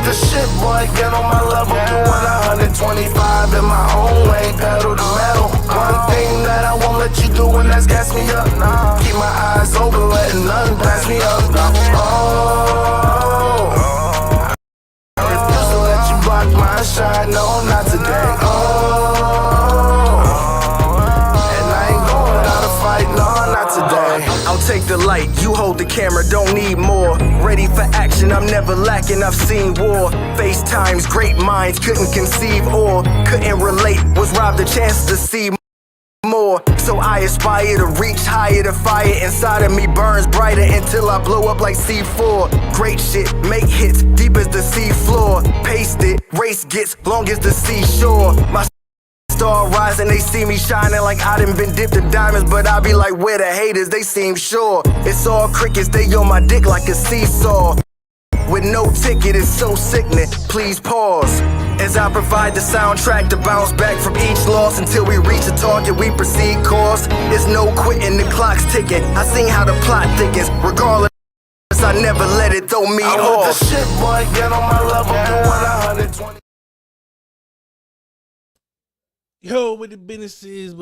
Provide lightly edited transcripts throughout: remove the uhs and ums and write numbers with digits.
the shit, boy, get on my level. Doing 125 in my own way, pedal to metal. One thing that I won't let you do, and that's gas me up. Keep my eyes open, letting nothing pass me up. Oh, I refuse to let you block my shine, no, not today. Oh, and I ain't going out to fight, no, not today. I'll take the light, you hold the camera, don't need more. Ready for action, I'm never lacking, I've seen war. FaceTimes, great minds couldn't conceive or couldn't relate, was robbed the chance to see more. So I aspire to reach higher, the fire inside of me burns brighter until I blow up like C4. Great shit, make hits deep as the sea floor. Paste it, race gets long as the seashore. My star rising, they see me shining like I done been dipped in diamonds, but I be like, where the haters, they seem sure. It's all crickets, they on my dick like a seesaw. With no ticket, it's so sickening, please pause. As I provide the soundtrack to bounce back from each loss until we reach a target, we proceed course. It's no quitting, the clock's ticking. I seen how the plot thickens, regardless, I never let it throw me I off. want the shit, boy, get on my level, doing 120. Yo, what the business is,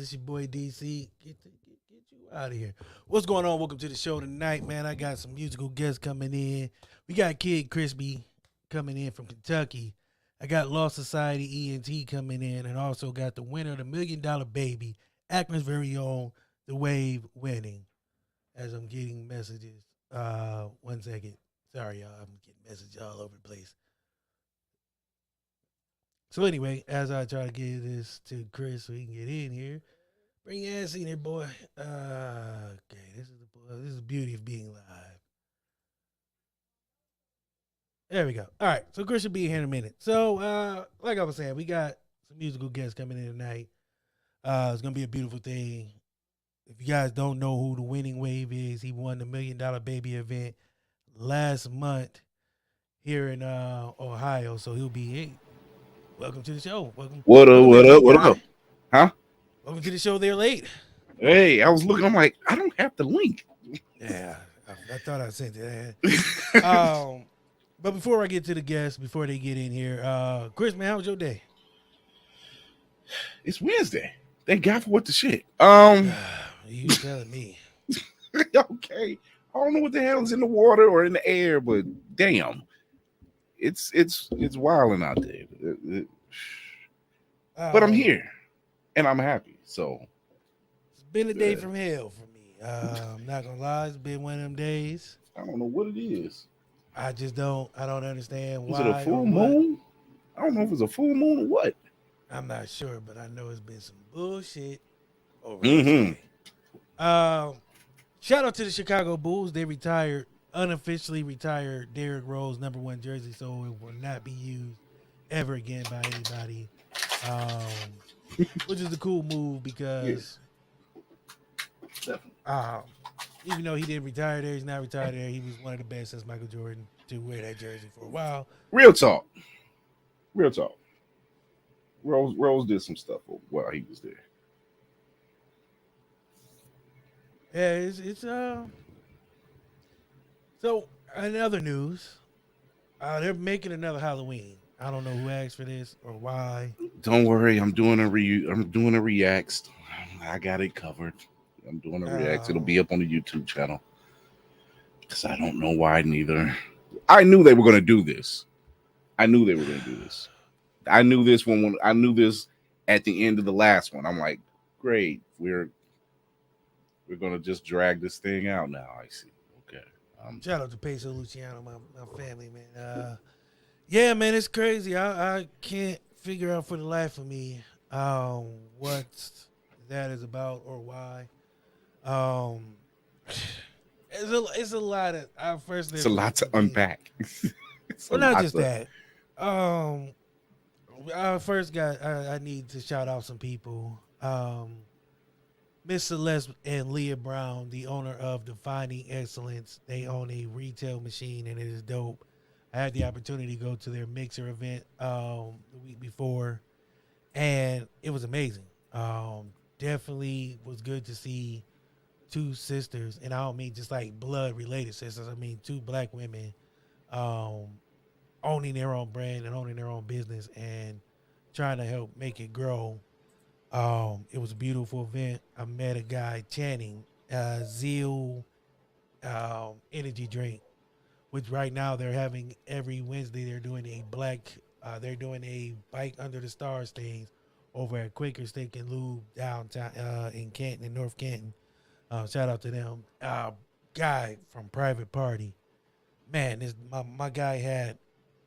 It's your boy DC. Get you out of here. What's going on? Welcome to the show tonight, man. I got some musical guests coming in. We got Kid Krispy coming in from Kentucky. I got Law Society ENT coming in, and also got the winner of the $1 Million Baby, Akrons' very own, TheWave Winning. As I'm getting messages. 1 second. Sorry, y'all. I'm getting messages all over the place. So anyway, as I try to get this to Chris so he can get in here, bring your ass in here, boy. Okay, this is the beauty of being live. There we go. All right, so Chris will be here in a minute. So, like I was saying, we got some musical guests coming in tonight. It's gonna be a beautiful thing. If you guys don't know who the Winning Wave is, he won the $1 Million Baby event last month here in Ohio. So he'll be in. Welcome to the show. Welcome. What Welcome up? Huh? Welcome to the show there late. Hey, I was looking, I'm like, I don't have the link. Yeah, I thought I sent it. But before I get to the guests, before they get in here, Chris, man, how was your day? It's Wednesday. Thank God for what the shit. You telling me. Okay. I don't know what the hell is in the water or in the air, but damn. It's wilding out there. But I'm here and I'm happy. So it's been a day from hell for me. I'm not gonna lie, it's been one of them days. I don't know what it is. I don't understand why. Is it a full moon? I don't know if it's a full moon or what. I'm not sure, but I know it's been some bullshit over this day. Shout out to the Chicago Bulls. They unofficially retired Derrick Rose #1 jersey, so it will not be used ever again by anybody. Which is a cool move because even though he didn't retire there, he's not retired there. He was one of the best since Michael Jordan to wear that jersey for a while. Real talk. Rose did some stuff while he was there. Yeah, it's So, in other news, they're making another Halloween. I don't know who asked for this or why. Don't worry, I'm doing a reacts. I got it covered. I'm doing a reacts. It'll be up on the YouTube channel. Because I don't know why neither. I knew they were going to do this. I knew this when I knew this at the end of the last one. I'm like, great, we're going to just drag this thing out now. I see. Okay. Shout out to Peso Luciano, my family, man. Yeah, man, it's crazy. I can't figure out for the life of me what that is about or why. It's a lot of. It's a lot to unpack. Well, not just that. I first I need to shout out some people. Miss Celeste and Leah Brown, the owner of Defining Excellence. They own a retail machine, and it is dope. I had the opportunity to go to their mixer event the week before, and it was amazing. Definitely was good to see two sisters, and I don't mean just like blood-related sisters. I mean two black women owning their own brand and owning their own business and trying to help make it grow. It was a beautiful event. I met a guy, Channing, Zeal energy drink, which right now they're having every Wednesday. They're doing a bike under the stars thing over at Quaker Steak and Lube downtown in Canton, in North Canton. Shout out to them. Guy from Private Party, man, my guy had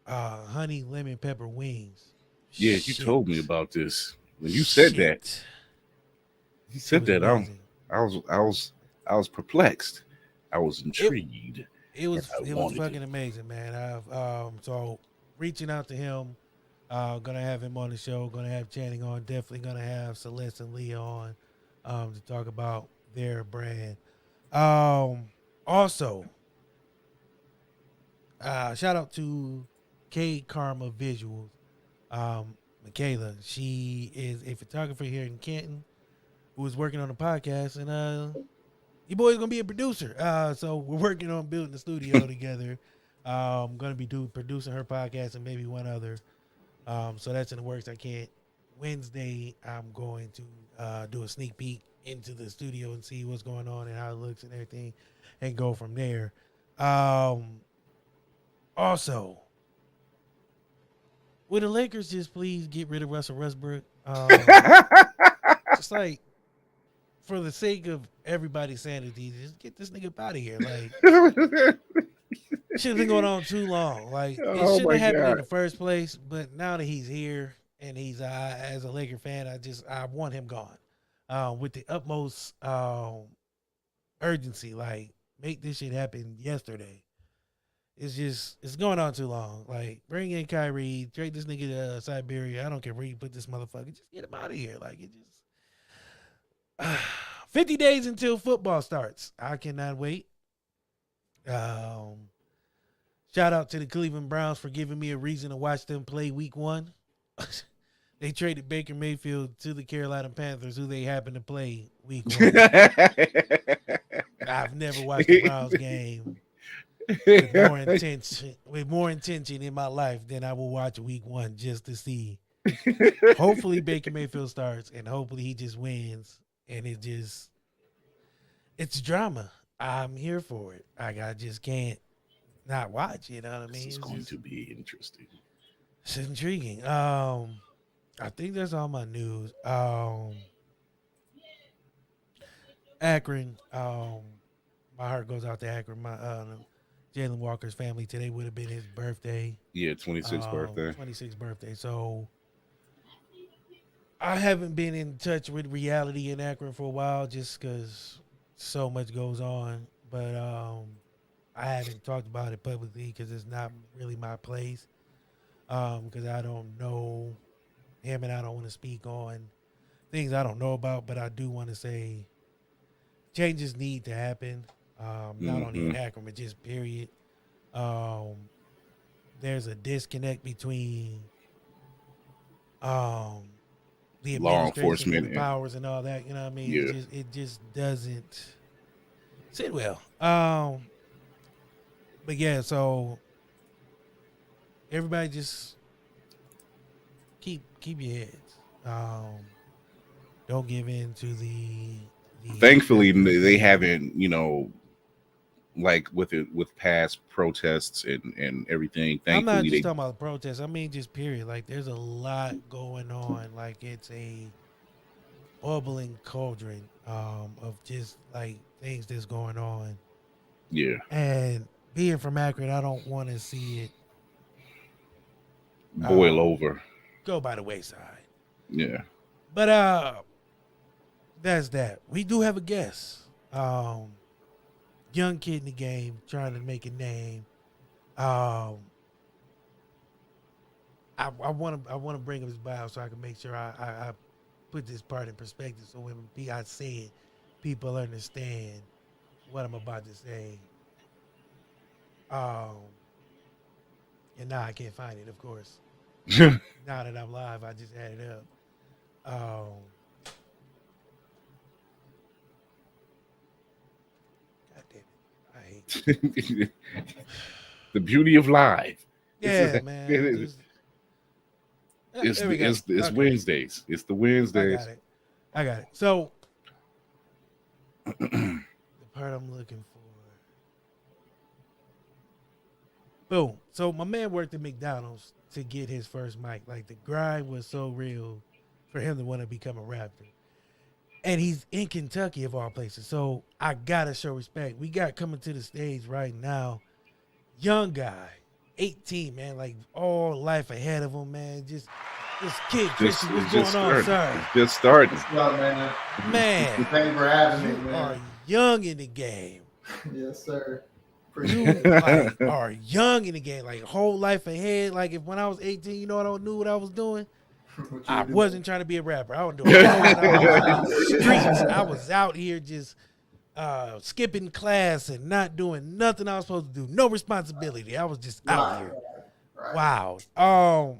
honey lemon pepper wings. Yeah, you told me about this when you said that. You said that. I was perplexed. I was intrigued. It was fucking amazing, man. So reaching out to him, gonna have him on the show. Gonna have Channing on. Definitely gonna have Celeste and Leah on to talk about their brand. Also, shout out to K Karma Visuals. Michaela, she is a photographer here in Canton who is working on a podcast, and your boy's gonna be a producer. So we're working on building the studio together. I'm gonna be producing her podcast and maybe one other. So that's in the works. Wednesday, I'm going to do a sneak peek into the studio and see what's going on and how it looks and everything, and go from there. Also, would the Lakers just please get rid of Russell Westbrook? Just like, for the sake of everybody's sanity, just get this nigga up out of here. Like, shit's been going on too long. Like, it shouldn't have happened in the first place. But now that he's here and he's as a Laker fan, I want him gone with the utmost urgency. Like, make this shit happen yesterday. It's going on too long. Like, bring in Kyrie, trade this nigga to Siberia. I don't care where you put this motherfucker. Just get him out of here. Like, 50 days until football starts. I cannot wait. Shout out to the Cleveland Browns for giving me a reason to watch them play week 1. They traded Baker Mayfield to the Carolina Panthers, who they happen to play week 1. I've never watched a Browns game with more intention in my life than I will watch week 1 just to see. Hopefully Baker Mayfield starts, and hopefully he just wins. And it's drama. I'm here for it. I just can't not watch. You know what I mean? It's going to be interesting. It's intriguing. I think that's all my news. Akron. My heart goes out to Akron. My Jalen Walker's family today would have been his birthday. Yeah, 26th birthday. 26th birthday. So I haven't been in touch with reality in Akron for a while just because so much goes on. But I haven't talked about it publicly because it's not really my place. Because I don't know him and I don't want to speak on things I don't know about. But I do want to say changes need to happen. Not only in Akron, but just period. There's a disconnect between the law enforcement and the powers and all that, you know what I mean? Yeah. It just doesn't sit well. But yeah, so everybody just keep your heads. Don't give in to the Thankfully, they haven't, like with past protests and everything. Thankfully, I'm not just talking about the protests. I mean, just period. Like, there's a lot going on. Like, it's a bubbling cauldron of just like things that's going on. Yeah. And being from Akron, I don't want to see it boil over, go by the wayside. Yeah. But that's that. We do have a guest. Young kid in the game, trying to make a name. I want to bring up his bio so I can make sure I put this part in perspective, so when I say it, people understand what I'm about to say. And now I can't find it, of course. Now that I'm live, I just had it up. God damn it. I hate the beauty of live. Yeah, man. Just, there we go. It's Okay. Wednesdays. It's the Wednesdays. I got it. So the part I'm looking for. Boom. So my man worked at McDonald's to get his first mic. Like the grind was so real for him to want to become a rapper. And he's in Kentucky of all places. So I gotta show respect. We got coming to the stage right now. Young guy, 18, man, like all life ahead of him, man. Just Kid Krispy, what's going on, sir? Just starting. What's up, man? Man, Thank you for having me, you man. are young in the game. Yes, sir. You like are young in the game, like whole life ahead. Like if when I was 18, you know I don't knew what I was doing. I wasn't trying to be a rapper. I was doing it. I was in the streets. I was out here just skipping class and not doing nothing I was supposed to do. No responsibility. I was just out here. Right. Wow.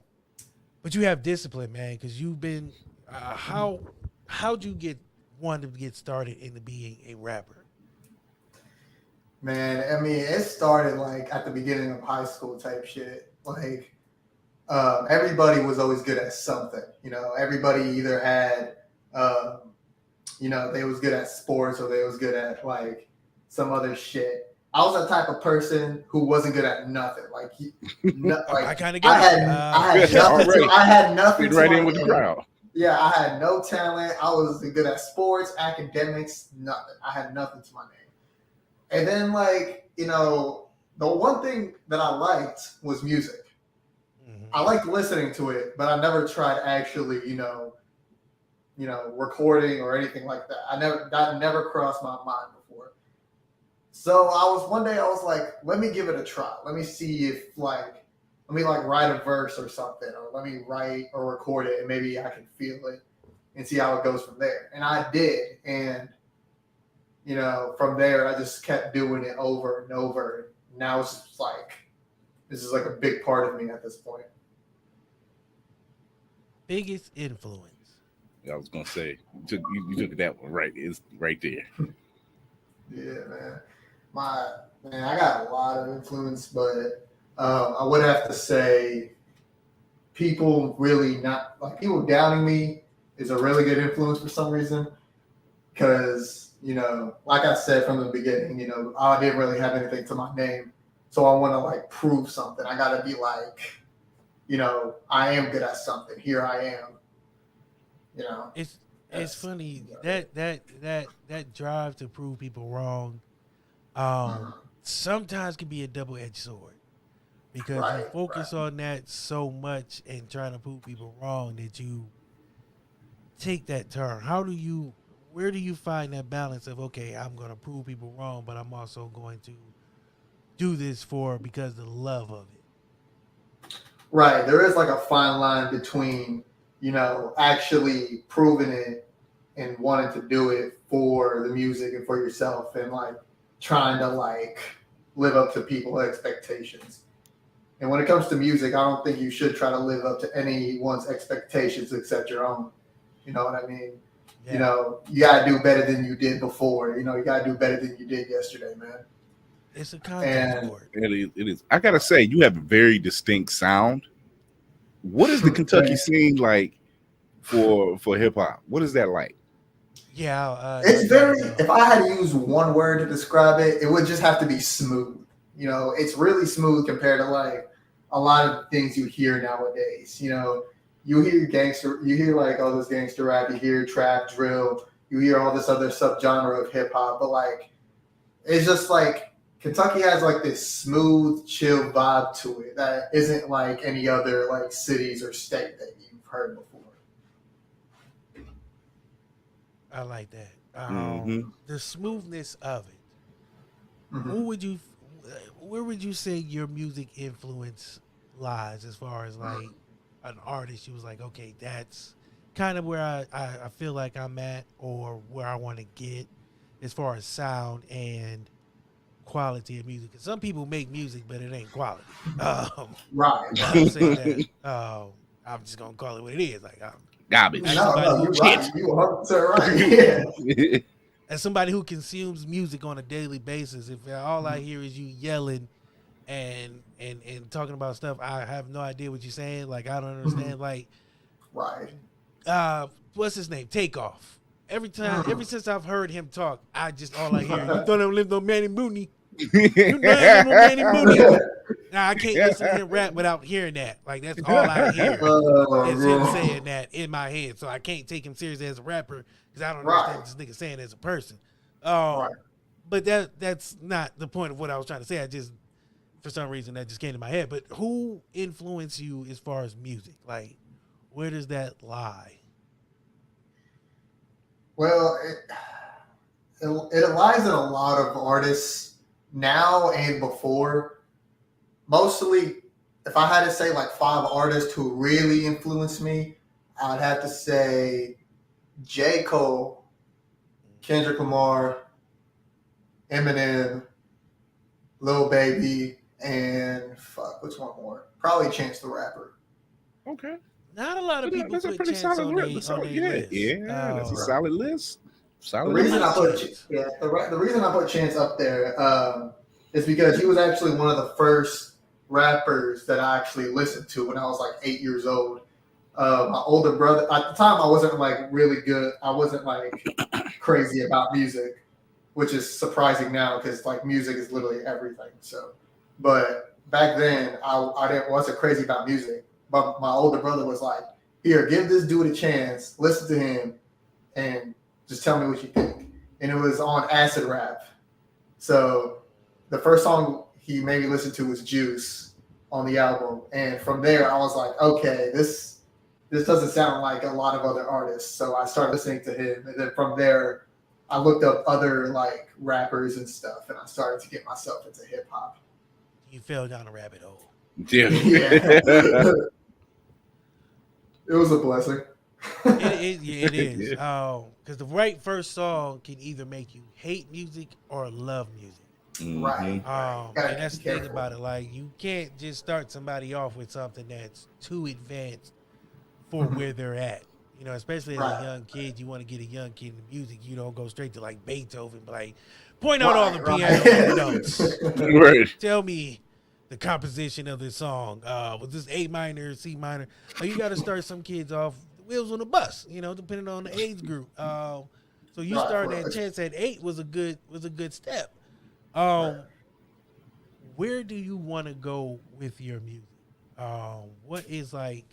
But you have discipline, man, because you've been how'd you want to get started into being a rapper? Man, I mean, it started like at the beginning of high school type shit. Like, everybody was always good at something. You know, everybody either had, you know, they was good at sports or they was good at like some other shit. I was the type of person who wasn't good at nothing. Like, like I kind of got it. I had nothing. Fit right in with the crowd. Yeah, I had no talent. I wasn't good at sports, academics, nothing. I had nothing to my name. And then, like, you know, the one thing that I liked was music. Mm-hmm. I liked listening to it, but I never tried actually, you know, recording or anything like that. That never crossed my mind before. So one day I was like, let me give it a try. Let me see if let me write a verse or something, or let me write or record it and maybe I can feel it and see how it goes from there. And I did. And you know, from there, I just kept doing it over and over. Now it's just like, this is like a big part of me at this point. Biggest influence. I was gonna say you took that one right. It's right there. Yeah, man. I got a lot of influence, but I would have to say, people downing me is a really good influence for some reason, because you know, like I said from the beginning, you know, I didn't really have anything to my name. So I want to like prove something. I got to be like, you know, I am good at something. Here I am. You know, it's funny that drive to prove people wrong sometimes can be a double-edged sword, because you focus on that so much and trying to prove people wrong that you take that turn. Where do you find that balance of, okay, I'm going to prove people wrong, but I'm also going to do this because of the love of it? Right. There is like a fine line between, you know, actually proving it and wanting to do it for the music and for yourself, and like trying to like live up to people's expectations. And when it comes to music, I don't think you should try to live up to anyone's expectations except your own. You know what I mean? Yeah. You know, you got to do better than you did before. You know, you got to do better than you did yesterday, man. It's a contact sport. It is. I got to say, you have a very distinct sound. What is the Kentucky scene like for hip hop? What is that like? Yeah. It's very, if I had to use one word to describe it, it would just have to be smooth. You know, it's really smooth compared to like a lot of things you hear nowadays. You know, you hear like all this gangster rap, you hear trap, drill, you hear all this other subgenre of hip hop, but like, it's just like Kentucky has like this smooth, chill vibe to it that isn't like any other like cities or state that you've heard before. I like that. The smoothness of it. Mm-hmm. Where would you say your music influence lies as far as like an artist? You was like, okay, that's kind of where I feel like I'm at, or where I want to get as far as sound and quality of music. Some people make music, but it ain't quality. Right. I'm saying that. I'm just gonna call it what it is. Like, garbage. No, you're right. You 100% right. Yeah. As somebody who consumes music on a daily basis, if all I hear is you yelling and talking about stuff I have no idea what you're saying. Like I don't understand. Like Right. what's his name? Takeoff. Every time, ever Mm. since I've heard him talk, I just all I hear, you don't live no Manny Mooney. You yeah. don't live no Manny Mooney. Now I can't listen to him rap without hearing that. Like that's all I hear is him saying that in my head. So I can't take him serious as a rapper because I don't understand what this nigga saying as a person. Right. But that's not the point of what I was trying to say. I just for some reason that just came to my head. But who influenced you as far as music? Like where does that lie? Well, it lies in a lot of artists now and before. Mostly, if I had to say like 5 artists who really influenced me, I'd have to say J. Cole, Kendrick Lamar, Eminem, Lil Baby, and which one more? Probably Chance the Rapper. Okay. Not a lot of people That's a put pretty Chance solid on list. their list. Yeah, that's a solid list. The Solid reason list. I put the reason I put Chance up there is because he was actually one of the first rappers that I actually listened to when I was like 8 years old. My older brother at the time I wasn't like really good. I wasn't like crazy about music, which is surprising now because like music is literally everything. So, but back then wasn't crazy about music. But my older brother was like, "Here, give this dude a chance. Listen to him, and just tell me what you think." And it was on acid rap. So the first song he made me listen to was Juice on the album. And from there I was like, okay, this doesn't sound like a lot of other artists. So I started listening to him. And then from there I looked up other like rappers and stuff and I started to get myself into hip hop. You fell down a rabbit hole. Yeah. Yeah. It was a blessing. It is. Because the right first song can either make you hate music or love music. Right. And that's the thing about it. Like, you can't just start somebody off with something that's too advanced for where they're at. You know, especially as a young kid, you want to get a young kid into music. You don't go straight to like Beethoven, but like point out all the piano notes. Right. Tell me the composition of this song. Was this A minor, C minor? You got to start some kids off wheels on the bus. You know, depending on the age group. So you starting at Chance at 8 was a good step. Where do you want to go with your music? What is like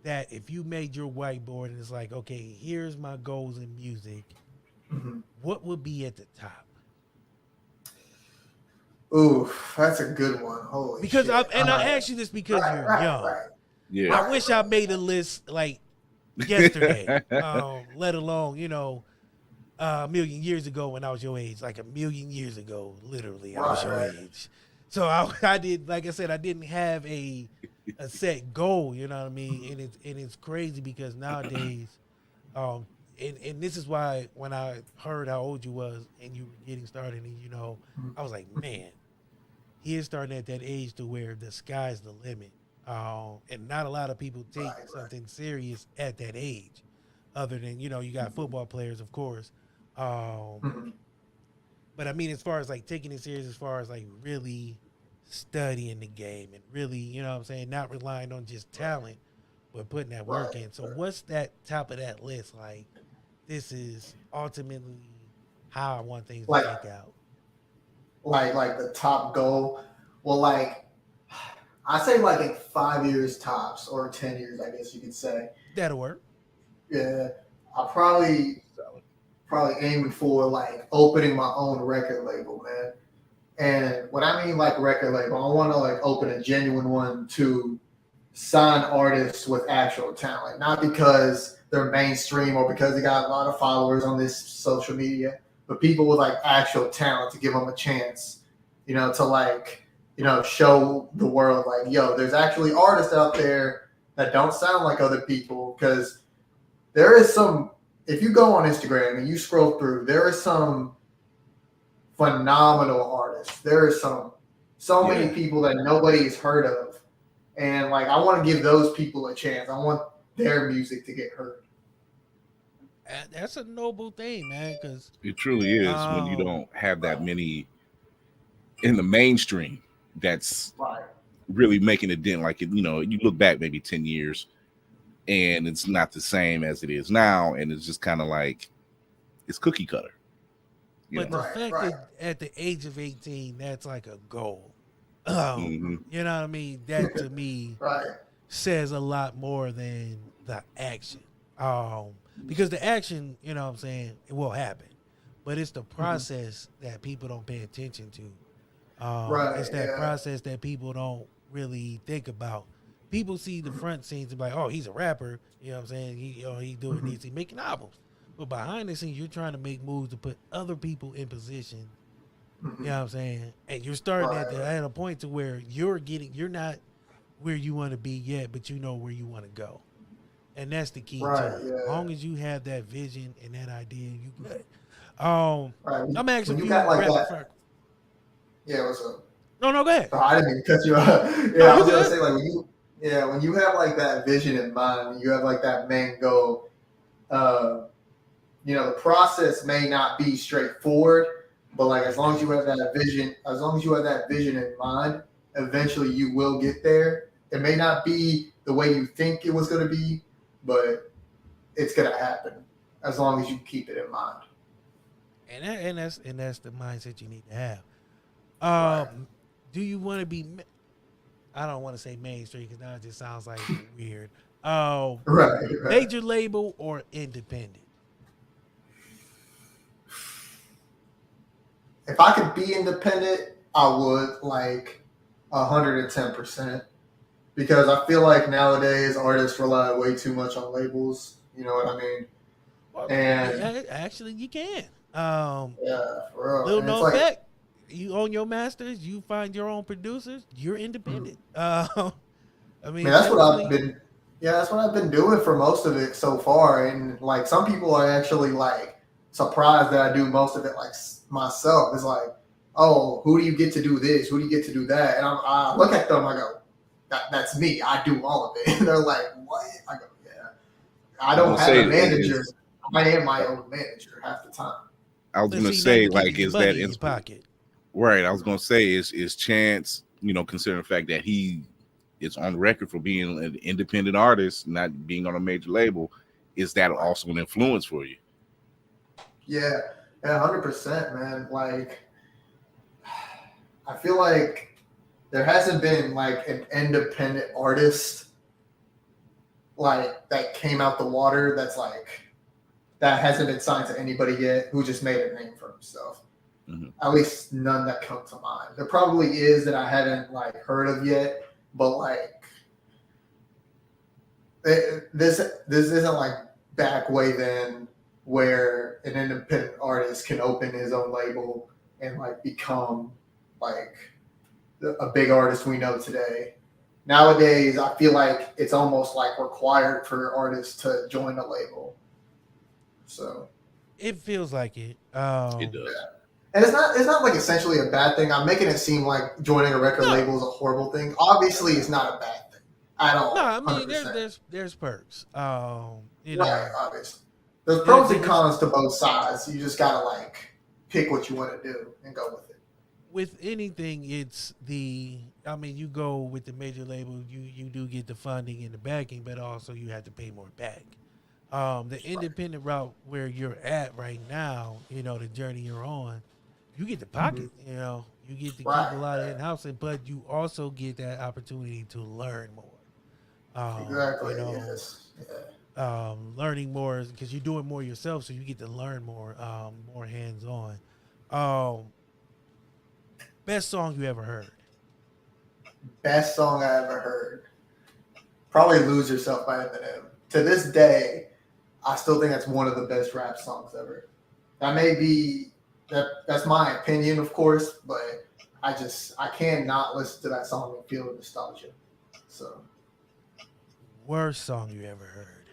that if you made your whiteboard and it's like, okay, here's my goals in music, what would be at the top? Ooh, that's a good one. Holy because shit. I ask you this because you're young. Right. Yeah. I wish I made a list like yesterday, let alone, a million years ago when I was your age, like a million years ago, literally, I was your age. So I did, like I said, I didn't have a set goal, you know what I mean? And it's crazy because nowadays, and this is why when I heard how old you was and you were getting started, and I was like, man, he is starting at that age to where the sky's the limit. And not a lot of people take something serious at that age, other than, you got football players, of course. But I mean, as far as like taking it serious, as far as like really studying the game and really, you know what I'm saying, not relying on just talent, but putting that work in. So what's that top of that list? Like, this is ultimately how I want things to work out. Like the top goal. Well, like I say like in 5 years tops or 10 years, I guess you could say. That'll work. Yeah. I probably aiming for like opening my own record label, man. And when I mean like record label, I want to like open a genuine one to sign artists with actual talent, not because they're mainstream or because they got a lot of followers on this social media, but people with like actual talent to give them a chance, to like, show the world like, yo, there's actually artists out there that don't sound like other people. Because there is some, if you go on Instagram and you scroll through, there is some phenomenal artists. There are so many people that nobody's heard of. And like, I want to give those people a chance. I want their music to get heard. That's a noble thing, man. Because it truly is when you don't have that many in the mainstream. that's Right. really making a dent. Like, you know, you look back maybe 10 years and it's not the same as it is now. And it's just kind of like, it's cookie cutter. You But know? the Right, fact right. that at the age of 18, that's like a goal. Mhm. You know what I mean? That to me Right. says a lot more than the action. Because the action, you know what I'm saying, it will happen. But it's the process that people don't pay attention to. Right. It's that Yeah. process that people don't really think about. People see the front scenes and be like, oh, he's a rapper. You know what I'm saying? He's doing this, he's making albums. But behind the scenes, you're trying to make moves to put other people in position. You know what I'm saying? And you're starting Right. at a point to where you're not where you want to be yet, but you know where you want to go. And that's the key Right. to it. Yeah. As long as you have that vision and that idea, you good. Right. I'm asking When a you few got like rapid that. fire. Yeah. What's up? No, go ahead. Oh, I didn't mean to cut you off. Yeah, No, I you was gonna good. say like when you have like that vision in mind, you have like that main goal. You know, the process may not be straightforward, but like as long as you have that vision in mind, eventually you will get there. It may not be the way you think it was gonna be, but it's gonna happen as long as you keep it in mind. And that's the mindset you need to have. Right. Do you want to be? I don't want to say mainstream because now it just sounds like weird. Right. Right. Major label or independent? If I could be independent, I would like 110%. Because I feel like nowadays artists rely way too much on labels. You know what I mean? Well, And actually, you can. yeah, for real. Little And it's known like, fact, you own your masters. You find your own producers. You're independent. I mean, that's what I've technically, been. Yeah, that's what I've been doing for most of it so far. And like some people are actually like surprised that I do most of it like myself. It's like, oh, who do you get to do this? Who do you get to do that? And I look at them, I go, that's me. I do all of it. And they're like, what? I go, yeah. I I was don't gonna have say a manager. is I am my own manager half the time. I was let's gonna see. Now say you get like your is that money in your pocket. right? I was gonna say is Chance, you know, considering the fact that he is on record for being an independent artist, not being on a major label, is that also an influence for you? Yeah, 100%, man. Like, I feel like there hasn't been like an independent artist like that came out the water that's like that hasn't been signed to anybody yet who just made a name for himself. Mm-hmm. At least none that come to mind. There probably is that I haven't like heard of yet, but like this isn't like back way then where an independent artist can open his own label and like become like a big artist we know today. Nowadays, I feel like it's almost like required for artists to join a label. So It feels like it. It does. yeah. And it's not like essentially a bad thing. I'm making it seem like joining a record label is a horrible thing. Obviously, it's not a bad thing at all. No, I mean 100%. there's perks. You Right, know, obviously. There's pros and cons to both sides. You just gotta like pick what you want to do and go with it. with anything, it's I mean, you go with the major label, you do get the funding and the backing, but also you have to pay more back. The independent route where you're at right now, you know, the journey you're on, you get the pocket. You know, you get to keep a lot in house, but you also get that opportunity to learn more. Exactly. You know, Yes. Yeah. learning more because you're doing more yourself, so you get to learn more, more hands on. Best song you ever heard? Best song I ever heard. Probably "Lose Yourself" by Eminem. To this day, I still think that's one of the best rap songs ever. That may be that's my opinion, of course, but I cannot listen to that song and feel the nostalgia. So Worst song you ever heard?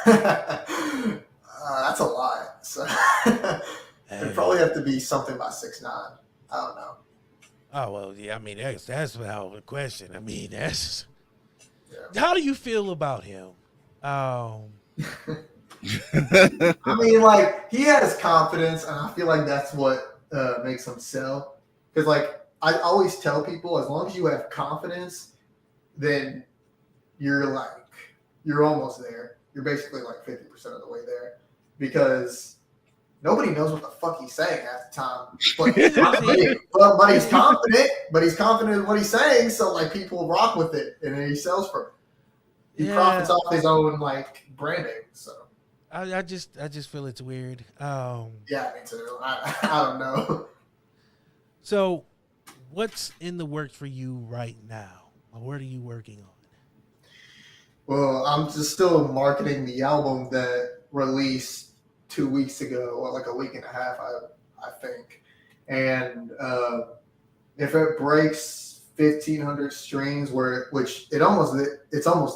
that's a lot. So it'd probably have to be something by 6ix9ine. I don't know. Oh well, yeah. I mean, that's a hell of a question. I mean, that's Yeah. how do you feel about him? I mean, like he has confidence, and I feel like that's what makes him sell. Because like I always tell people, as long as you have confidence, then you're almost there. You're basically like 50% of the way there, because nobody knows what the fuck he's saying half the time. But he's confident. But he's confident in what he's saying, so like people rock with it, and then he sells from it. He profits off his own like branding. So I just feel it's weird. yeah, me too. I don't know. So, what's in the works for you right now? What are you working on? Well, I'm just still marketing the album that released 2 weeks ago, or like a week and a half, I think. And if it breaks 1,500 streams, it's almost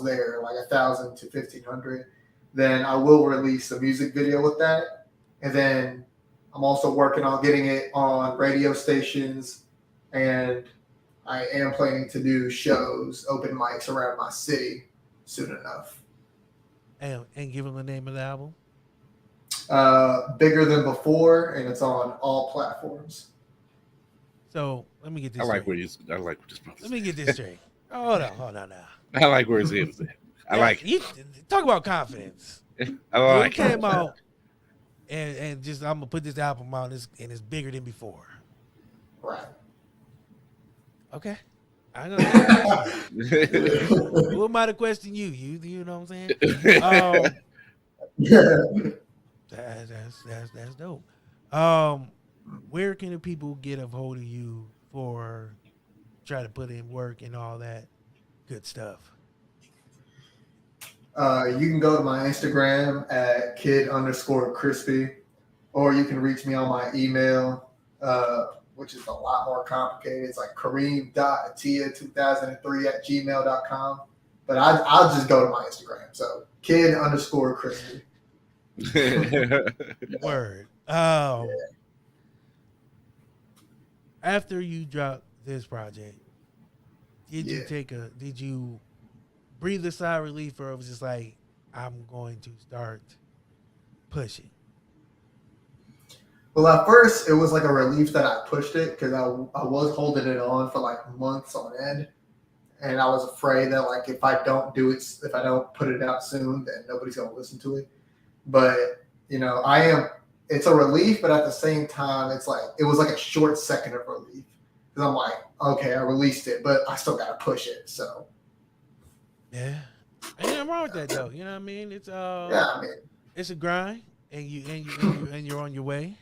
there, like 1,000 to 1,500, then I will release a music video with that. And then I'm also working on getting it on radio stations, and I am planning to do shows, open mics around my city soon enough. And give them the name of the album. Bigger Than Before, and it's on all platforms. So let me get this. I like straight. what this brother. Let me get this straight. Hold on now. I like where his head was at. I like it. You talk about confidence. I like it. it. Came out and just I'm gonna put this album out, and it's bigger than before. Right. Okay. I know. Who am I to question you? You know what I'm saying? That's dope. Where can the people get a hold of you for try to put in work and all that good stuff? You can go to my Instagram at Kid_Krispy, or you can reach me on my email, which is a lot more complicated. It's like kareem.atia2003@gmail.com. But I'll just go to my Instagram. So Kid_Krispy. Word. After you dropped this project, did you breathe a sigh of relief, or it was just like, I'm going to start pushing? Well, at first it was like a relief that I pushed it, because I was holding it on for like months on end, and I was afraid that like if I don't put it out soon, then nobody's gonna listen to it. But it's a relief, but at the same time, it was like a short second of relief, because I'm like, okay, I released it, but I still gotta push it. So yeah, ain't nothing wrong with that though. You know what I mean? It's it's a grind, and you're on your way.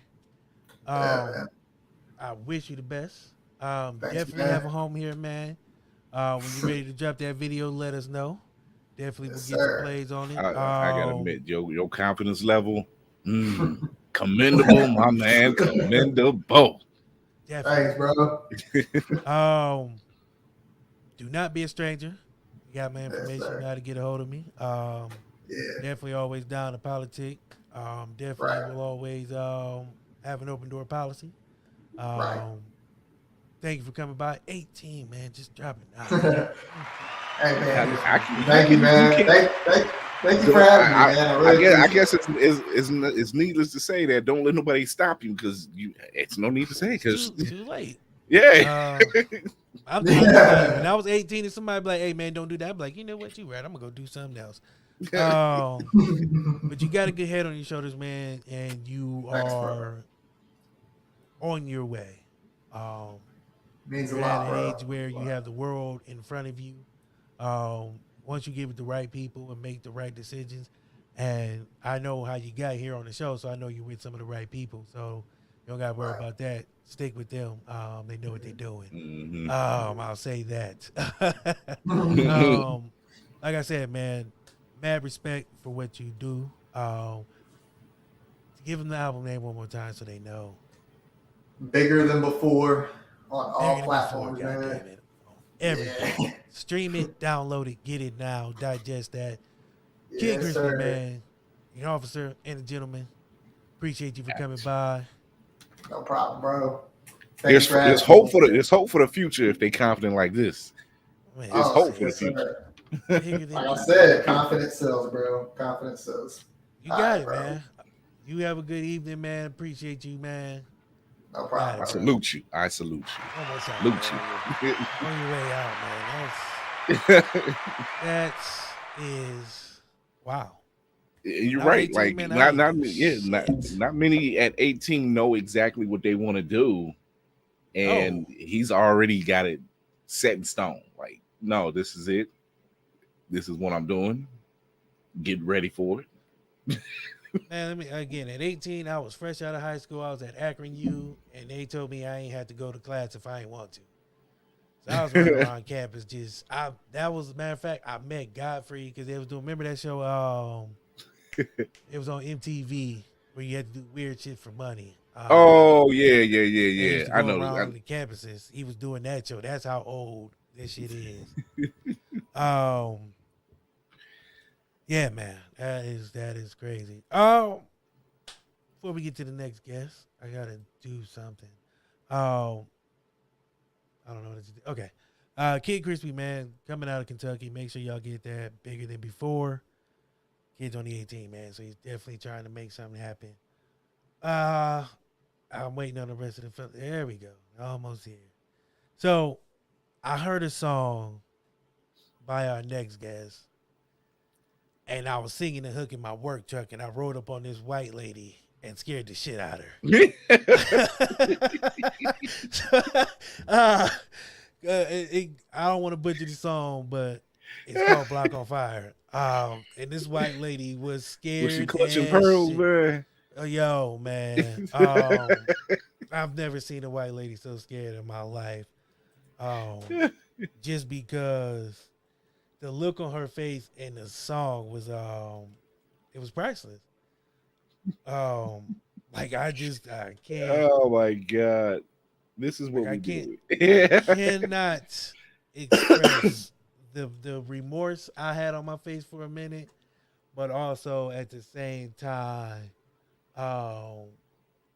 I wish you the best. Definitely have a home here, man. When you're ready to drop that video, let us know. Definitely will get some plays on it. I gotta admit, your confidence level, commendable, my man, commendable. Definitely. Thanks, bro. Do not be a stranger. You got my information. You know how to get a hold of me. Definitely always down to politic. Definitely will always have an open door policy. Thank you for coming by. 18, man, just dropping out. Hey man, thank you, man. Thank you for having me, man. I guess it's needless to say that don't let nobody stop you, because it's no need to say, because too late. Yeah. I'm when I was 18 and somebody be like, hey man, don't do that, I'm like, you know what, you right, I'm gonna go do something else. But you got a good head on your shoulders, man, and you are on your way. Means a you're lot, at an bro. age where you have the world in front of you. Once you give it the right people and make the right decisions, and I know how you got here on the show, so I know you're with some of the right people, so you don't got to worry about that. Stick with them. They know what they're doing. I'll say that. Like I said, man, mad respect for what you do. Give them the album name one more time so they know. Bigger Than Before on all platforms, man. Damn it. Everything. Yeah. Stream it, download it, get it now, digest that. Kid Krispy, man, an officer and a gentleman. Appreciate you for coming by. No problem, bro. There's hope for the future if they confident like this. Man, there's hope for the future. Like I said, confidence sells, bro. Confidence sells. You got it, man. You have a good evening, man. Appreciate you, man. No problem. I salute you. I salute you. One more time. Salute you. On your way out, man. That is wow. You're Now right. 18, Like man, I ain't not do not many at 18 know exactly what they want to do, and he's already got it set in stone. Like, no, this is it. This is what I'm doing. Get ready for it. Man, again, at 18, I was fresh out of high school. I was at Akron U, and they told me I ain't had to go to class if I ain't want to. So I was running around campus. That was, a matter of fact, I met Godfrey because they was doing, remember that show? It was on MTV where you had to do weird shit for money. Yeah. I know. Around the campuses. He was doing that show. That's how old this shit is. Yeah, man, that is crazy. Before we get to the next guest, I gotta do something. I don't know what to do. Okay, Kid Krispy, man, coming out of Kentucky. Make sure y'all get that. Bigger than before. Kid's only 18, man, so he's definitely trying to make something happen. I'm waiting on the rest of the film. There we go, almost here. So, I heard a song by our next guest. And I was singing the hook in my work truck, and I rode up on this white lady and scared the shit out of her. I don't want to butcher the song, but it's called Block on Fire. And this white lady was scared. Was she clutching pearls, man? Oh, yo, man. I've never seen a white lady so scared in my life. Just because the look on her face in the song was it was priceless. Like I can't. Oh my God, this is what like we I cannot express the remorse I had on my face for a minute, but also at the same time,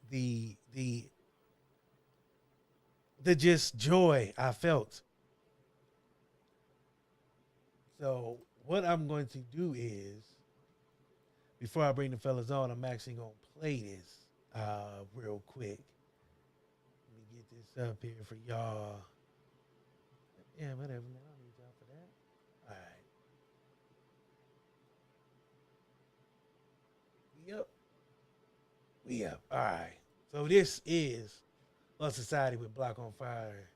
the just joy I felt. So what I'm going to do is, before I bring the fellas on, I'm actually going to play this real quick. Let me get this up here for y'all. Yeah, whatever, man. I don't need y'all for that. All right. Yep. We up. All right. So this is Love Society with Block on Fire.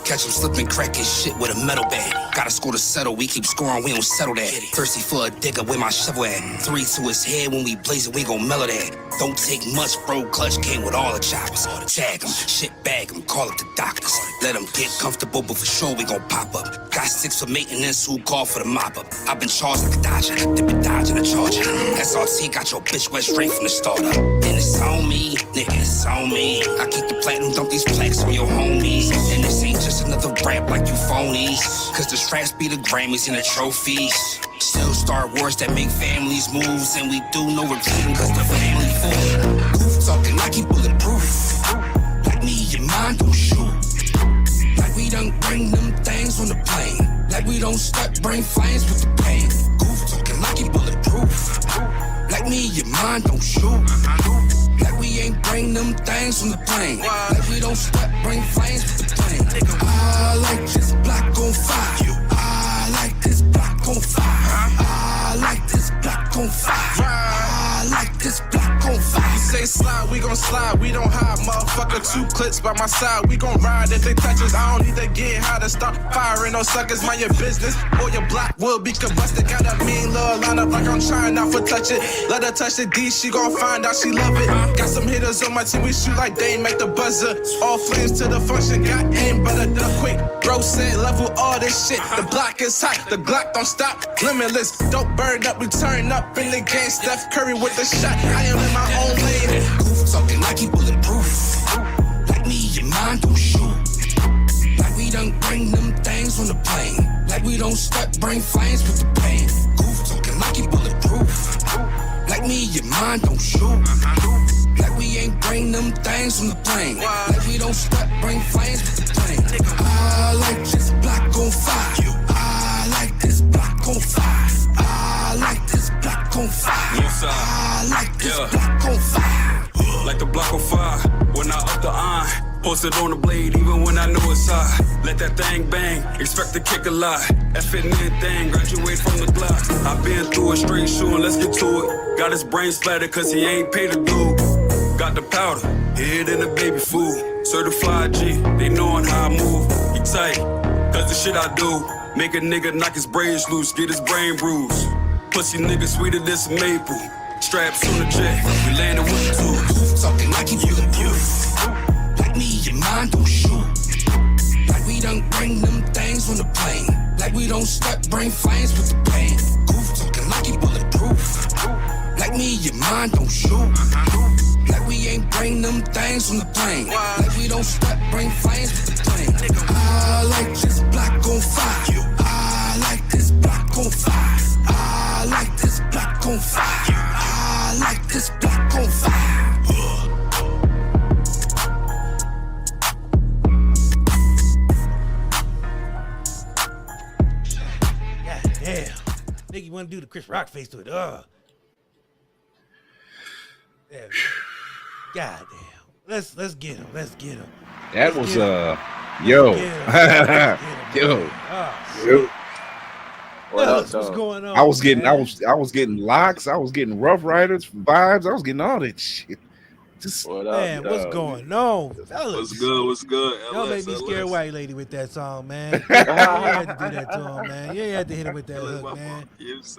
Catch him slipping, cracking shit with a metal bag. Gotta score to settle, we keep scoring, we don't settle that. Thirsty for a digger, where my shovel at? 3 to his head, when we blaze it, we gon' mellow that. Don't take much, bro, clutch came with all the choppers. Tag him, shit bag him, call up the doctors. Let him get comfortable, but for sure we gon' pop up. Got 6 for maintenance, who call for the mop up. I've been charged like a Dodger, dippin' dodging a Charger. SRT got your bitch wet straight from the starter. And it's on me, nigga, it's on me. I keep the platinum, dump these plaques on your homies. And this ain't just another rap like you phonies. Cause the straps be the Grammys and the trophies. Still Star Wars that make families moves. And we do no repeating cause the family fool. Goof talking like he bulletproof. Like me, your mind don't shoot. Like we don't bring them things on the plane. Like we don't start bring flames with the pain. Goof talking like he bulletproof. Like me, your mind don't shoot. Like we ain't bring them things from the plane. Like we don't start bring flames with the plane. I like this block on fire. I like this block on fire. I like this block on fire. I like this block on fire. You say slide, we gon' slide, we don't hide, motherfucker. 2 clips by my side, we gon' ride. If they touch us, I don't need to get high to start firing. No suckers, mind your business, or your block will be combusted. Got a mean little lineup like I'm trying not to touch it. Let her touch the D, she gon' find out she love it. Got some hitters on my team, we shoot like they make the buzzer. All flames to the function, got aim, but a duck quick. Bro said level all this shit, the block is hot, the Glock don't stop, limitless. Don't burn up, we turn up in the game. Steph Curry with the shot, I am in my own lane. Goof talking like he bulletproof. Like me, your mind don't shoot. Like we don't bring them things on the plane. Like we don't start bring flames with the pain. Goof talking like he bulletproof. Like me, your mind don't shoot. Like we ain't bring them things on the plane. Like we don't start bring flames with the plane. I like this block on fire. I like this block on fire. I like this block on fire. I like this block on fire. Like the block on fire when I up the iron. Posted on the blade even when I know it's high. Let that thing bang, expect to kick a lot. That fitting in thing, graduate from the block. I've been through a straight shoe and let's get to it. Got his brain splattered cause he ain't paid a dude. Got the powder, hid in the baby food. Certified G, they knowin' how I move. Excited, cause the shit I do. Make a nigga knock his braids loose, get his brain bruised. Pussy nigga sweeter than some maple. Straps on the jet, we landed with the tools. Talking like you bulletproof. Like me, your mind don't shoot. Like we don't bring them things on the plane. Like we don't start brain flames with the pain. Goof talking like you bulletproof. Like me, your mind don't shoot. Like we ain't bring them things on the plane. Like we don't start brain flames with the plane. I like this block on fire. I like this block on fire. I like this block on fire. I like this block on fire. Damn. Nigga, you want to do the Chris Rock face to it. There we go. God damn. Let's get him. Let's get him. That Let's was get him. yo. Let's get him. Yo. Oh, Yo. what's going on? I was getting man? I was getting locks, I was getting Rough Riders vibes, I was getting all that shit. Just Man, what's going on? Fellas? What's good? What's good? Y'all LS, made me scared LS. white lady with that song, man. You had to do that to him, man. You had to hit him with that hook, man.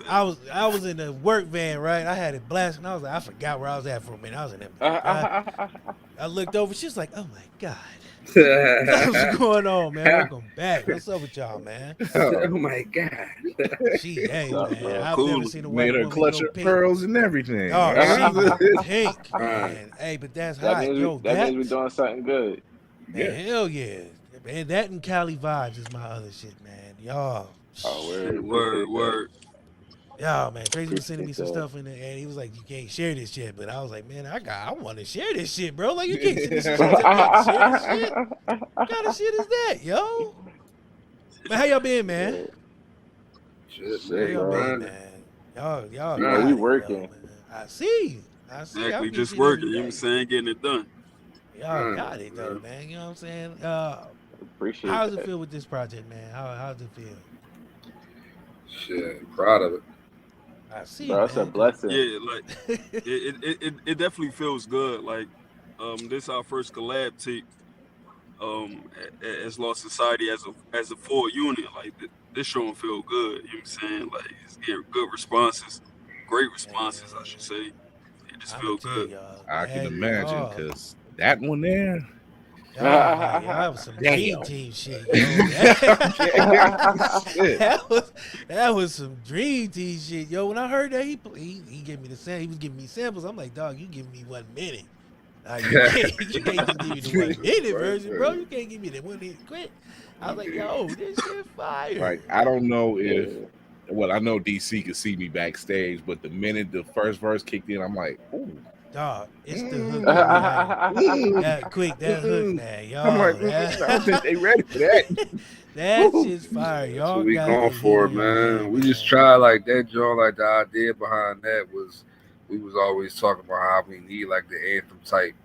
I was in the work van, right? I had it blasting. I was like, I forgot where I was at for a minute. I was in there. I looked over. She was like, "Oh my god, what's going on, man? Welcome back. What's up with y'all, man?" Oh my god. Hey, man, I've Cool. never seen a white made her woman clutch go her pink. pearls and everything. Oh, she was pink, man. Hey, but that's hot, yo. That means we're doing something good. Man, hell yeah. Man, that and Cali Vibes is my other shit, man. Y'all. Oh, Word. Y'all, man. Tracy was sending me some Appreciate stuff in there, and he was like, "You can't share this shit." But I was like, "Man, I want to share this shit, bro. Like, you can't send this shit. You can't share this shit. What kind of shit is that, yo? Man, how y'all been, man? Shit, How y'all been, man. man? Y'all. Man, got we it, working. yo, man. I see. I'll Exactly, get just shit working. every You know what I'm day. saying? Getting it done. Y'all got it, though, man. You know what I'm saying? Appreciate How's that. it feel with this project, man? How's it feel? Shit, proud of it. I see, Bro, it's a man. blessing. Yeah, like it definitely feels good. Like this our first collab tape as Lost Society as a full unit. Like this showing feel good. You know what I'm saying? Like it's getting good responses, great responses, I should say. It just feel good. I can man, imagine y'all- because that one there. y'all have some dream Damn. team shit. Yo. Shit. that was some dream team shit, yo. When I heard that he gave me the sample. He was giving me samples. I'm like, dog, you give me 1 minute. You can't just give me the 1 minute version, bro. You can't give me the 1 minute quick. I was like, yo, this shit fire. Like I don't know if well, I know DC could see me backstage, but the minute the first verse kicked in, I'm like, ooh. Dog, it's the hook. That quick, that hook, man, y'all. I'm like, I don't think they ready for that. That shit's fire, y'all. So we got going to for it, hear y'all, man. We just tried like that, Joe. Like the idea behind that was, we was always talking about how we need like the anthem type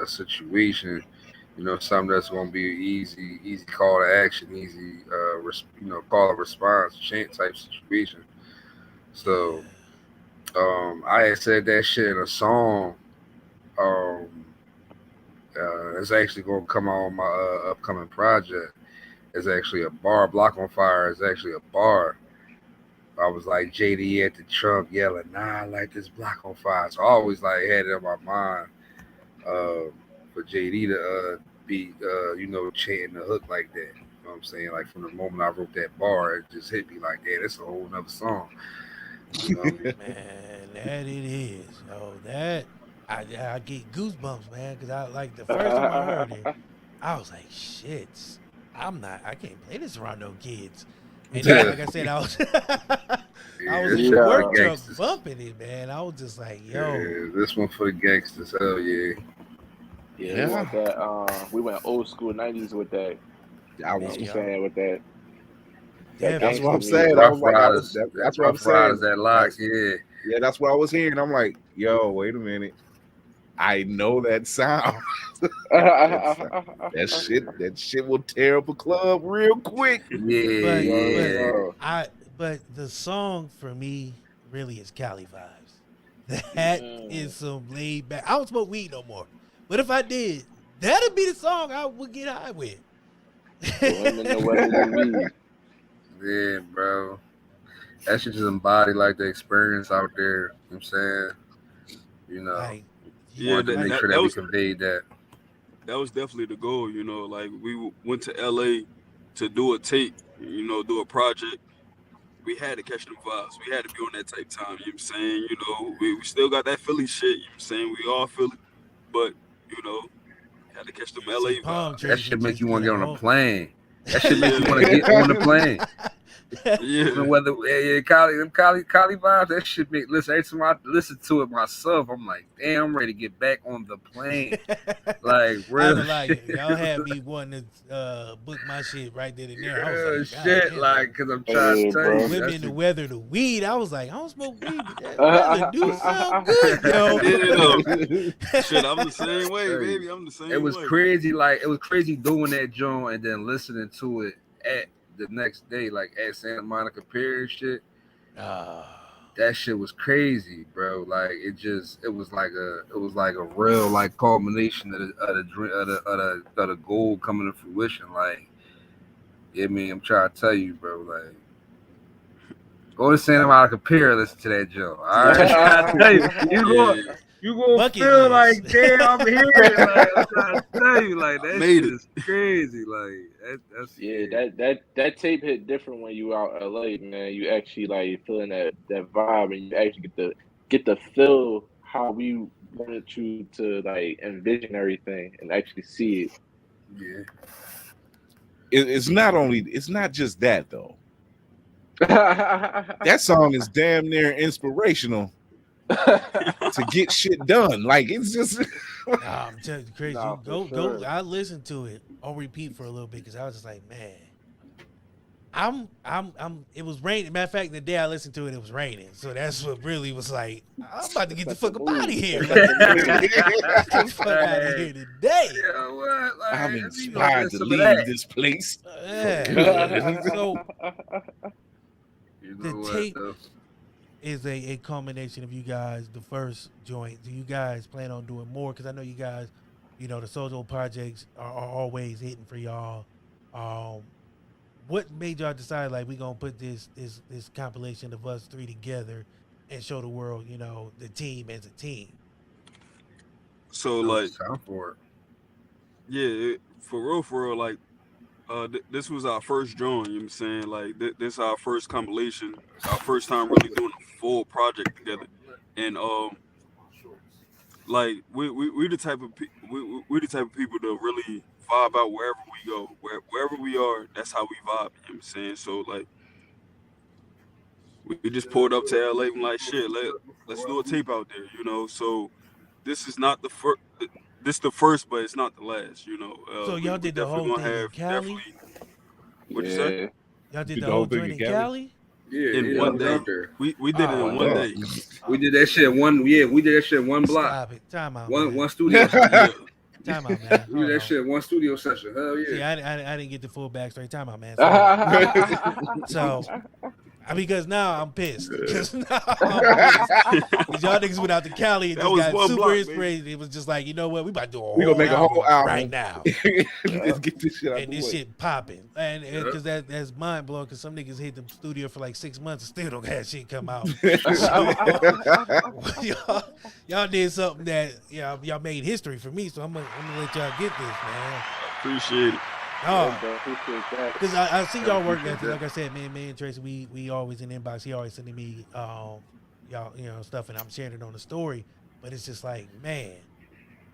situation. You know, something that's gonna be easy call to action, easy, call and response, chant type situation. So, I had said that shit in a song. It's actually gonna come out on my upcoming project. It's actually a bar. Block on Fire is actually a bar. I was like JD at the trunk yelling, "Nah, I like this block on fire." So I always like had it in my mind for JD to be chanting the hook like that. You know what I'm saying? Like from the moment I wrote that bar, it just hit me like that. It's a whole nother song. You know what I mean? Man, that it is. Yo, that I get goosebumps, man, because I like the first time I heard it, I was like, shit, I can't play this around no kids. And then, like I said, I was in the work truck bumping it, man. I was just like, yo. Yeah, this one for the gangsters, hell yeah. Yeah. We went that, we went old school 90s with that. I was saying with that. That's what I'm Definitely. saying. I was Rough like, Riders, that's what I'm Rough Riders, saying. that locks, yeah. Yeah, that's what I was hearing. I'm like, yo, wait a minute. I know that sound. That shit will tear up a club real quick. Yeah, But yeah. but the song for me really is Cali vibes. That is some laid back. I don't smoke weed no more, but if I did, that'd be the song I would get high with. Him and the weather the weed. Yeah, bro. That shit just embody like the experience out there. You know what I'm saying? You know, Like, Yeah, wanted to that, make that, sure that that we was conveyed that. that was definitely the goal. Like we went to LA to do a tape, do a project. We had to catch them vibes. We had to be on that type time. You know what I'm saying? We still got that Philly shit. You know what I'm saying? We all Philly, but had to catch them LA see, palm vibes. That trees shit would make just you be want to a get on a whole. plane. That shit make you Yeah, want to get on the plane. yeah. Whether Cali vibes, that shit make listen. Every time I listen to it myself, I'm like, damn, I'm ready to get back on the plane. Like I ain't real gonna lie, shit. y'all had me wanting to book my shit right then and there. I was Real like, God shit, damn. like, cause I'm trying to tell bro. you, Women, that's the the, weather, the weed. I was like, I don't smoke weed, but that weather do sound good, yo. Shit, I'm the same way, Hey, baby. I'm the it same was way. crazy. Like it was crazy doing that joint and then listening to it at the next day, like at Santa Monica Pier and shit. That shit was crazy, bro. Like it was like a real like culmination of the goal coming to fruition. Like, yeah, I mean, I'm trying to tell you, bro. Like, go to Santa Monica Pier, listen to that joke. All right, I'm trying to tell you, Yeah, you gonna Bucket feel list. like, damn, I'm here. Like, I'm trying to tell you, like I that made shit it. is crazy. Like that's Yeah, that tape hit different when you out LA, man. You actually like feeling that vibe, and you actually get to feel how we wanted you to like envision everything and actually see yeah. It's not just that though. it. That song is damn near inspirational to get shit done. Like it's just Nah, I'm telling you, crazy. Nah, You for go. sure. I listened to it on repeat for a little bit because I was just like, man, It was raining. Matter of fact, the day I listened to it, it was raining. So that's what really was like. I'm about to get the Set the fuck up out of mood. here. Set Like, the mood. get the fuck out of here today. You know what? Like, I'm you know, inspired to some of leave that. this place. Yeah. So You the know what? tape Though? is a culmination of you guys, the first joint. Do you guys plan on doing more? Because I know you guys, the solo projects are always hitting for y'all. What made y'all decide like we gonna put this compilation of us three together and show the world, the team as a team? So No, like, it's time for it. yeah, for real, like, this was our first drawing. You know what I'm saying? Like, this is our first compilation. It's our first time really doing a full project together, and like we the type of we the type of people to really vibe out wherever we go, wherever we are. That's how we vibe. You know what I'm saying? So like, we just pulled up to LA and like, shit, let's do a tape out there. So this is not the first. This the first, but it's not the last. So y'all We did the definitely whole gonna thing in have Cali? What'd you say? Yeah. Y'all did Did the the whole whole thing joint in in Cali? Cali? Yeah, In I one was day. out there. We did it in One one day. day. We did that shit one. Yeah, we did that shit one block, Stop it. Time out, one man. studio. Yeah. Time out, man. We Hold did that on. shit one studio session. Hell See, yeah. I didn't get the full backstory. Time out, man. Yeah. So because now I'm pissed. Because now I'm pissed. Because y'all niggas went out to Cali and That just was got one super block, baby. inspired. It was just like, you know what? We about to do We gonna make a whole album right now. Let's get this shit out And the this way. shit popping. And because that's mind blowing because some niggas hit the studio for like 6 months and still don't have shit come out. So y'all did something that y'all made history for me. So I'm gonna let y'all get this, man. Appreciate it. Oh, Bro, appreciate that. because I see y'all work appreciate ethic. that. Like I said, me and Tracy, we always in the inbox. He always sending me y'all stuff, and I'm sharing it on the story. But it's just like, man,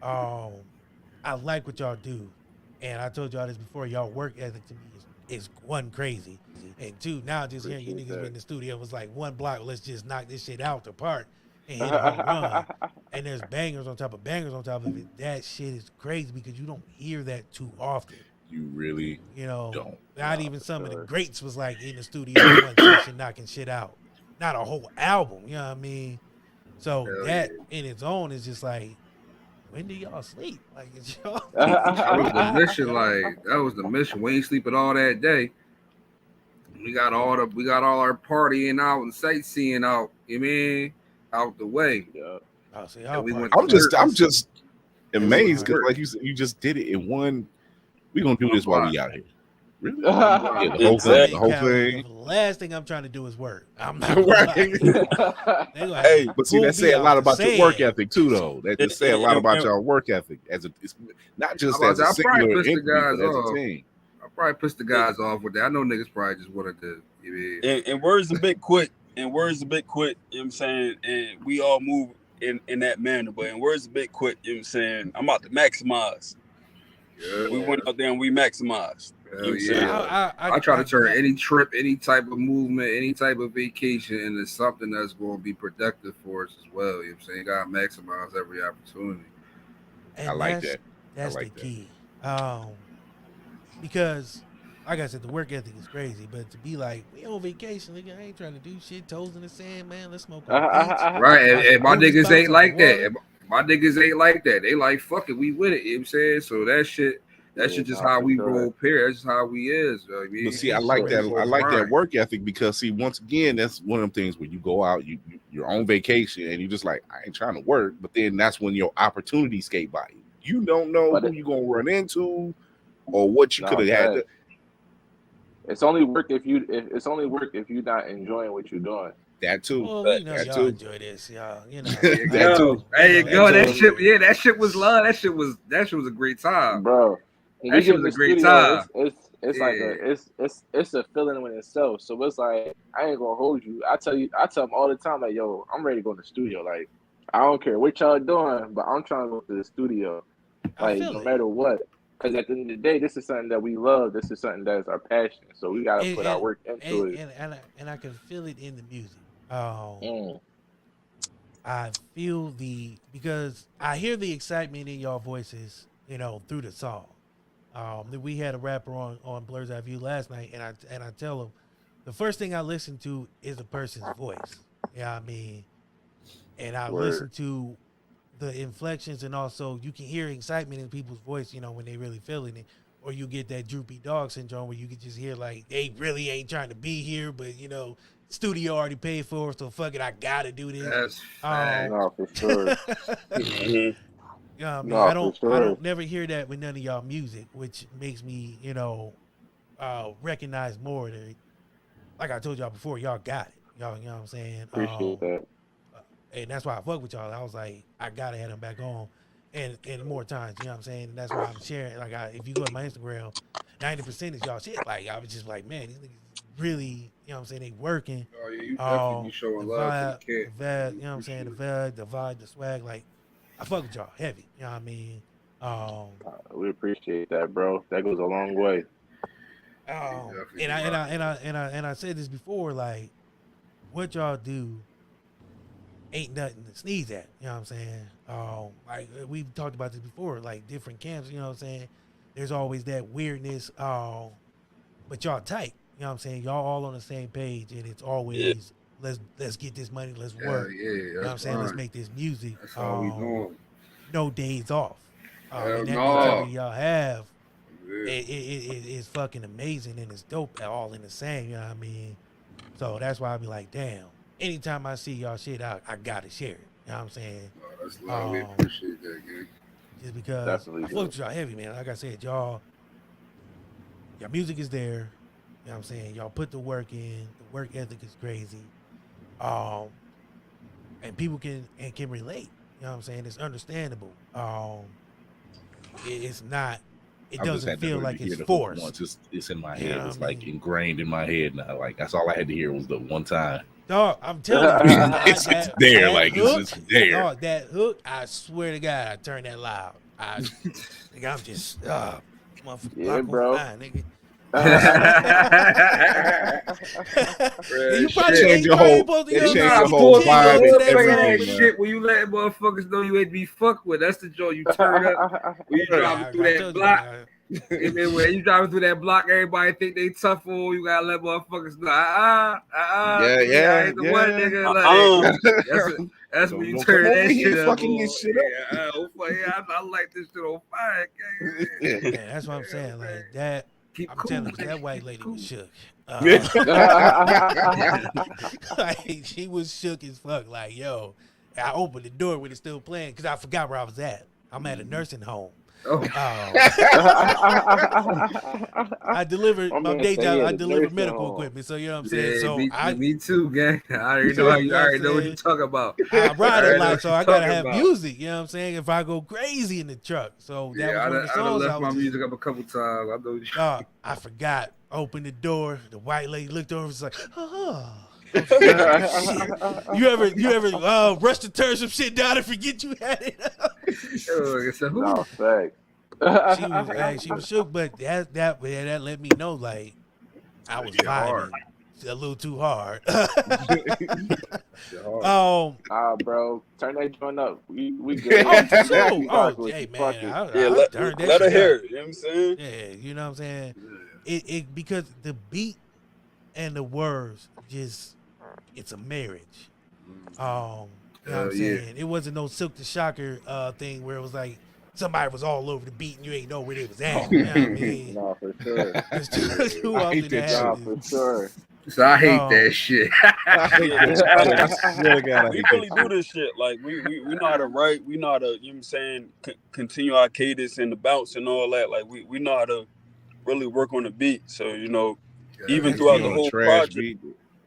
I like what y'all do, and I told y'all this before. Y'all work ethic to me is one crazy, and two, now just hearing you Appreciate niggas that. in the studio was like one block. Let's just knock this shit out the park and hit a home run. And there's bangers on top of bangers on top of it. That shit is crazy because you don't hear that too often. You really You know, don't. not even some of the greats was like in the studio in one session knocking shit out. Not a whole album, you know what I mean? So Hell that in its own is just like, when do y'all sleep? Like, it's y'all. That was the mission. Like that was the mission. We ain't sleeping all that day. We got all our partying out and sightseeing out. You mean out the way? Yeah. Oh, see, And we went I'm to just amazed because work. like you said, you just did it in one. We gonna do this while we out here. Really? Yeah, The whole thing. The whole Cali, thing. The last thing I'm trying to do is work. I'm not Right. Hey, but see, that say a lot about your work ethic too, though. That just say a lot about and- your work ethic as it's not just I'll as a probably singular piss the entity, guys but as a off. team. I probably pissed the guys off with that. I know niggas probably just wanted to. You mean? And words a bit quick. And words a bit quick. You know what I'm saying? And we all move in that manner. But in words a bit quick, you know what I'm saying? I'm about to maximize. Yeah. We went out there and we maximized. Hell yeah. I try to turn any trip, any type of movement, any type of vacation into something that's going to be productive for us as well. You know what I'm saying? You got to maximize every opportunity. And I like that. That's like the that. key. Because, like I said, the work ethic is crazy. But to be like, we on vacation, nigga, I ain't trying to do shit, toes in the sand, man. Let's smoke on the beach. Right, and my movies niggas bounce ain't on like the that. water. And my niggas ain't like that. They like, fuck it, we with it. You know what I'm saying? So that shit just how we roll up here. That's just how we is. You know what I mean? But see, I like that. I like that work ethic because see, once again, that's one of them things where you go out, you're on vacation, and you just like, I ain't trying to work. But then that's when your opportunities skate by you. You don't know who you're gonna run into or what you could have had. It's only work if you're not enjoying what you're doing. That too. Well, we know that y'all too. enjoy this, y'all. You know. That too. There you go. That That shit. Yeah, that shit was love. That shit was a great time, bro. That shit was a great time. It's like it's a feeling in itself. So it's like I ain't gonna hold you. I tell them all the time, like, yo, I'm ready to go to the studio. Like, I don't care what y'all doing, but I'm trying to go to the studio. Like, no matter what. Because at the end of the day, this is something that we love. This is something that is our passion. So we gotta put our work into it. And I can feel it in the music. I feel because I hear the excitement in y'all voices, you know, through the song. We had a rapper on Blur's Eye View last night, and I tell him the first thing I listen to is a person's voice. You know what I mean? And I listen to the inflections, and also you can hear excitement in people's voice, you know, when they really feeling it. Or you get that droopy dog syndrome where you can just hear like they really ain't trying to be here, but you know, studio already paid for, so fuck it, I gotta do this. That's no, for sure. You know what I mean? I don't never hear that with none of y'all music, which makes me, you know, recognize more that, like I told y'all before, y'all got it. Y'all, you know what I'm saying? Appreciate that. And that's why I fuck with y'all. I was like, I gotta have them back on, and more times. You know what I'm saying? And that's why I'm sharing. Like, if you go to my Instagram, 90% is y'all shit. Like, I was just like, man, these niggas really, you know what I'm saying? They working. Oh yeah, you definitely showing love to the kid. The vibe, you know what I'm saying? The vibe, the swag. Like, I fuck with y'all heavy. You know what I mean? We appreciate that, bro. That goes a long way. And I said this before, like, what y'all do ain't nothing to sneeze at. You know what I'm saying? Like we've talked about this before, like different camps, you know what I'm saying? There's always that weirdness, but y'all tight. You know what I'm saying? Y'all all on the same page, and it's always let's get this money, let's work. You know what I'm saying? Let's make this music. That's all we doing. No days off. And that no. mentality y'all have, it's fucking amazing, and it's dope all in the same, you know what I mean? So that's why I be like, damn, anytime I see y'all shit out, I gotta share it. You know what I'm saying? Oh, that's love. We appreciate that, gang. Just because Definitely I fuck with y'all heavy, man. Like I said, your music is there. You know what I'm saying? Y'all put the work in. The work ethic is crazy. And people can relate. You know what I'm saying? It's understandable. It's not. It doesn't feel like it's forced. Once it's in my head. It's like ingrained in my head now. Like that's all I had to hear was the one time. Dog, I'm telling you, it's there. Like it's there. Dog, that hook, I swear to God, I turned that loud. I'm just, motherfucker, yeah, bro. Nigga. You probably change your whole vibe. Shit when you let motherfuckers know you ain't be fucked with. That's the joint you turn up. When you driving through that block. And then when you driving through that block, everybody think they tough on you. Gotta let motherfuckers know. Yeah, I ain't the one nigga. Like, that's when you Don't turn come that over here shit up. fucking this shit up. I like this shit on fire. Yeah, that's what I'm saying. Like that. Keep I'm cool, telling you, man. that white Keep lady cool. was shook. Yeah. Like, she was shook as fuck. Like, yo, I opened the door when it's still playing because I forgot where I was at. I'm at a nursing home. Oh. I delivered my day job. I delivered medical equipment. So you know what I'm saying. Yeah, So me too, gang. I already know how you already know what you're talking about. I ride a already know lot, what so you're I gotta talking have about. music. You know what I'm saying? If I go crazy in the truck, so that was one of the I done songs left I my was music up a couple times. I know. I forgot. Opened the door. The white lady looked over. Was like, oh. You ever rush to turn some shit down and forget you had it up? No, facts. She was shook, but that let me know like I was vibing a little too hard. Bro, turn that joint up. We good. Hey man, let her hear it. You know what I'm saying? Yeah, you know what I'm saying. It because the beat and the words just it's a marriage. You know what I'm saying? It wasn't no Silk the Shocker thing where it was like somebody was all over the beat and you ain't know where they was at. You know what I mean? No, for sure. It's too often that happens. For sure. So I hate that shit. We really do this shit. Like we know how to write. We know how to, you know what I'm saying, continue our cadence and the bounce and all that. Like we know how to really work on the beat. So, you know, even throughout the whole project. Beat.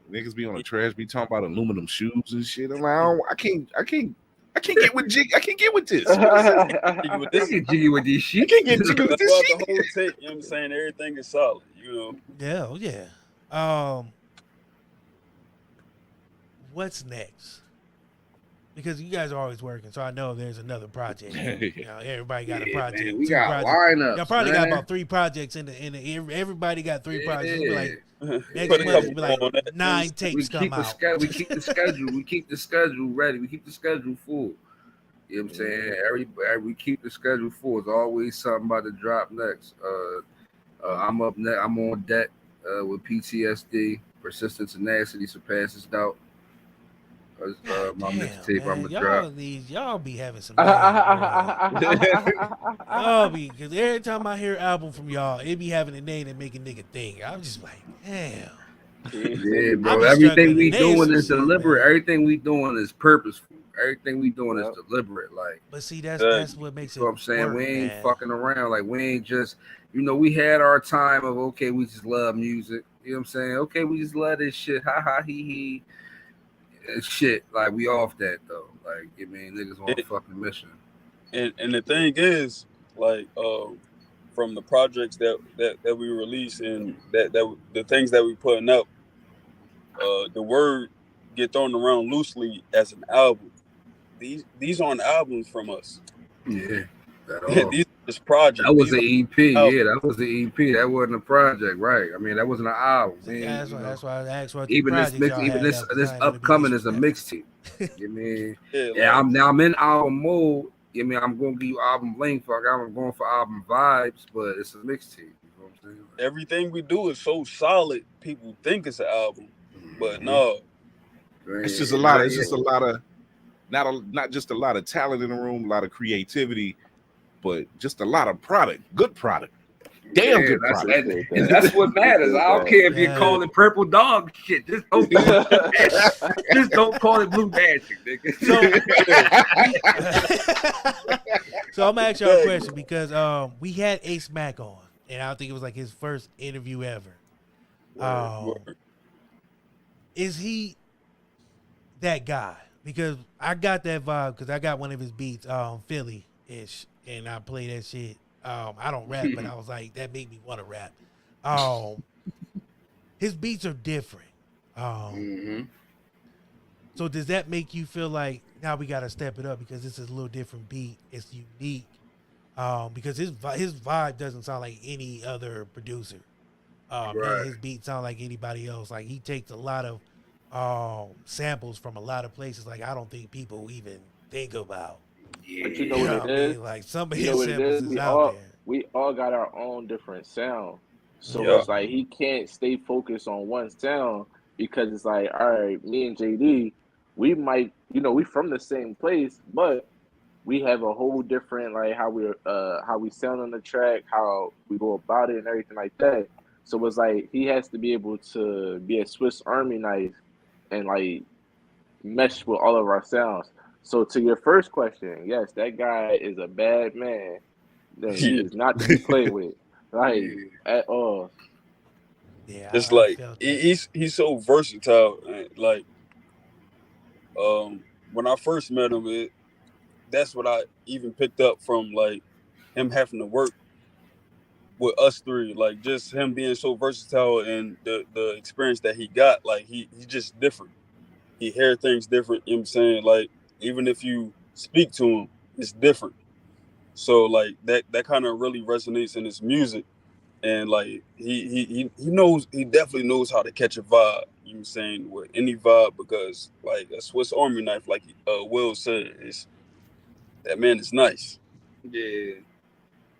Niggas be on a trash beat talking about aluminum shoes and shit. I'm like, I can't get with jig. I can't get with this. This is jiggy with these shit. I can't get jiggy with this shit. The whole tape, you know what I'm saying? Everything is solid, you know. Yeah. What's next? Because you guys are always working, so I know there's another project. You know, everybody got a project. Man, we got lineups. Y'all probably got about 3 projects in the. Everybody got 3 projects. It'll be like next Put a month, couple it'll be like on 9 tapes come out. We keep the schedule. We keep the schedule ready. We keep the schedule full. You know what I'm saying? We keep the schedule full. There's always something about to drop next. I'm up next. I'm on deck with PTSD. Persistence and tenacity surpasses doubt. My mixtape I'm gonna drop. Y'all be having some. Because every time I hear an album from y'all, it be having a name that make a nigga think. I'm just like, damn. Yeah, bro. Everything we doing is deliberate. Man. Everything we doing is purposeful. Everything we doing is deliberate. Like, but see, that's what makes it. What I'm saying, work, we ain't man. fucking around. Like, we ain't just, we had our time of okay, we just love music. You know what I'm saying? Okay, we just love this shit. Ha ha he he. Shit, like we off that though. Like, I mean, niggas on a fucking mission. And the thing is, like, from the projects that we release and that the things that we putting up, the word get thrown around loosely as an album. These aren't albums from us. Yeah, that these are just projects. That was an EP. Yeah, that was the EP. That wasn't a project, right? I mean, that wasn't an album. Yeah, that's why I asked what even this upcoming is a mixtape. You mean? I'm in album mode. I mean, I'm gonna give you album length. I'm going for album vibes, but it's a mixtape. You know what I'm saying? Everything we do is so solid. People think it's an album, but no. It's just a lot. It's just a lot of not just a lot of talent in the room, a lot of creativity, but just a lot of product, good product. Damn good product. And that's what matters. I don't care if you call it purple dog shit. Just don't call it, just don't call it blue magic, nigga. So I'm gonna ask y'all a question because we had Ace Mack on, and I think it was like his first interview ever. Is he that guy? Because I got that vibe because I got one of his beats, Philly-ish, and I play that shit. I don't rap, but I was like, that made me want to rap. His beats are different. So does that make you feel like now we got to step it up because this is a little different beat? It's unique. Because his vibe doesn't sound like any other producer. His beats sound like anybody else. Like he takes a lot of samples from a lot of places like I don't think people even think about. Yeah. But you know what it is? Like some of his samples is out there. we all got our own different sound. So Yeah. it's like he can't stay focused on one sound because it's like, all right, me and JD, we might, we from the same place, but we have a whole different like how we sound on the track, how we go about it and everything like that. So it's like he has to be able to be a Swiss Army knife and like mesh with all of our sounds. So to your first question, yes, that guy is a bad man. Then he Yeah. is not to be played with, like at all. Yeah, It's I like felt that. he's so versatile. And like when I first met him, that's what I even picked up from like him having to work with us three. Like just him being so versatile and the experience that he got. Like he's just different. He hear things different. You know what I'm saying? Like even if you speak to him, it's different. So like that kind of really resonates in his music. And like he definitely knows how to catch a vibe, you know what I'm saying, with any vibe, because like a Swiss Army knife, like Will said, is that man is nice. Yeah.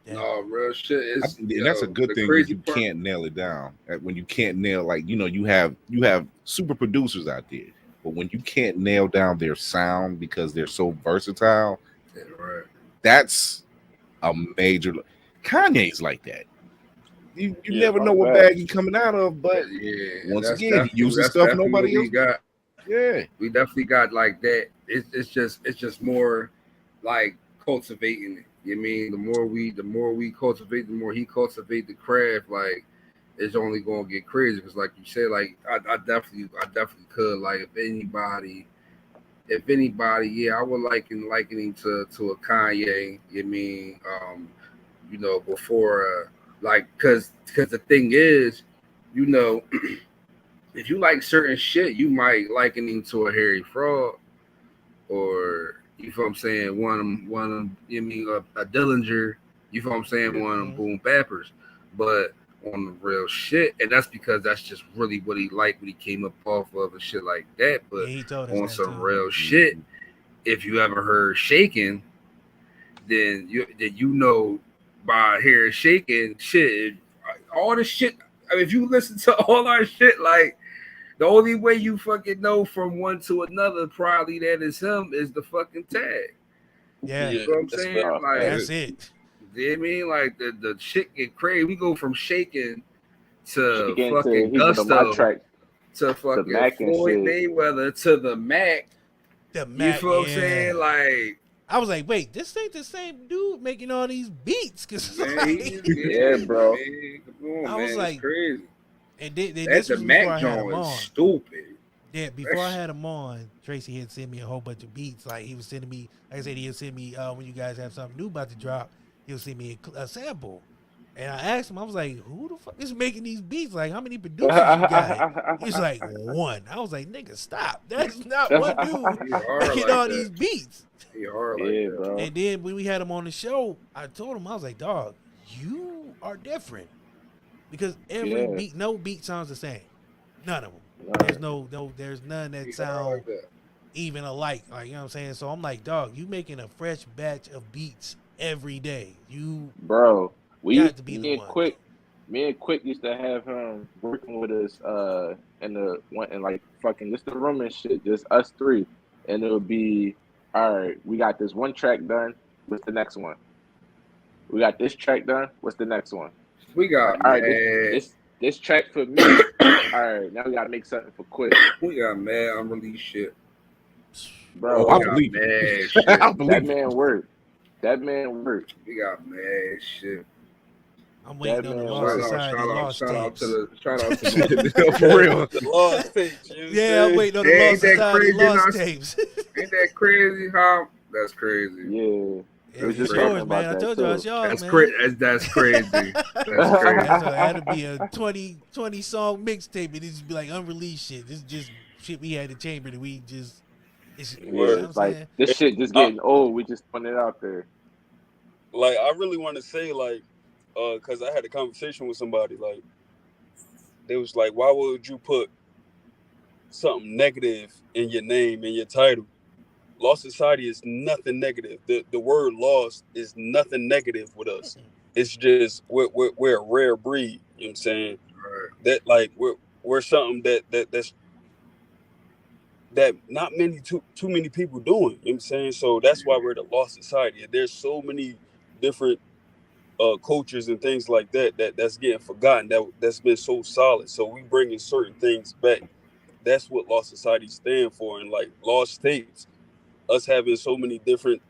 Yeah. No, real shit. It's And that's a good the thing when crazy you part. can't nail it down. When you can't nail, like, you have super producers out there, but when you can't nail down their sound because they're so versatile, Yeah, right. that's a major. Kanye's like that. You Yeah. never know what bag he's coming out of, but Yeah, and once again, he uses stuff that's definitely what nobody we else. got. Yeah, We definitely got like that. It's just more like cultivating it. You mean the more we cultivate, the more he cultivate the craft. Like it's only gonna get crazy because, like you said, like I definitely could. Like if anybody, yeah, I would likening to a Kanye. You mean, before like because the thing is, you know. If you like certain shit, you might likening to a hairy frog, or you feel what I'm saying, one of them, you mean a Dillinger, you feel what I'm saying, one of them boom bappers. But on the real shit, and that's because that's just really what he liked, what he came up off of and shit like that. Yeah, But he told us on that some too. real shit, if you ever heard shaking, then you know by hearing shaking shit, all the shit. I mean, if you listen to all our shit, like the only way you fucking know from one to another, probably that is him, is the fucking tag. Yeah, You know what I'm That's saying? fair. Like, that's it. you know what I mean? Like the shit get crazy. We go from shaking to Shaking to fucking he was on my Gusto track, to the fucking Mac and Floyd shit. Mayweather to the Mac. The You Mac, feel what I'm yeah. saying? Like, I was like, wait, this ain't the same dude making all these beats. Cause man, like, Yeah, bro. man, come on, I was man, like, it's crazy. and then That this the was before Mac I had him joint is on. stupid. Yeah, before I had him on, Tracy had sent me a whole bunch of beats. Like he was sending me, like I said, he'll send me when you guys have something new about to drop, he'll send me a sample. And I asked him, I was like, who the fuck is making these beats? Like, how many producers you got? He's like, one. I was like, nigga, stop. That's not one dude He hard making like all that. these beats. He hard like Yeah, that. bro. And then when we had him on the show, I told him, I was like, dog, you are different. Because every Yeah. beat, no beat sounds the same. None of them. There's none that He hard sound like that. even alike. Like, you know what I'm saying? So I'm like, dog, you making a fresh batch of beats every day. You Bro, we got to be the one. me and Quick used to have him working with us in the one and like fucking just the room and shit, just us three. And it would be, all right, we got this one track done, what's the next one? We got this track done, what's the next one? We got All right, mad. this track for me. All right, now we gotta make something for Quick. We got mad unreleased shit. Bro, I we got believe mad it. shit. I that believe it. man worked. That man worked. We got mad shit. I'm waiting That on the man Lost worked. Society Lost Shout out tapes. to the For real. The lost tapes. You know what I'm Yeah, I'm saying? waiting on the Yeah, Lost ain't that Society crazy? Lost Not- tapes. Ain't that crazy? How? That's crazy. Yeah. Yeah, was it's just yours, talking man. about I that, told you it's too. yours, That's man. crazy. That's crazy. That's crazy. That'll be a 20 song mixtape, and it just be like unreleased shit. This is just shit we had in the chamber that we just. It's, you know Yeah, what I'm it's like saying? this shit just getting old. We just putting it out there. Like I really want to say like, because I had a conversation with somebody like, they was like, why would you put something negative in your name, in your title? Lost Society is nothing negative. The word lost is nothing negative with us. it's just we're a rare breed. You know what I'm saying? Right. That like we're something that not too many people doing. You know what I'm saying? So that's why we're the lost society. There's so many different cultures and things like that's getting forgotten. That's been so solid. So we bringing certain things back. That's what lost society stand for. And like lost tapes, us having so many different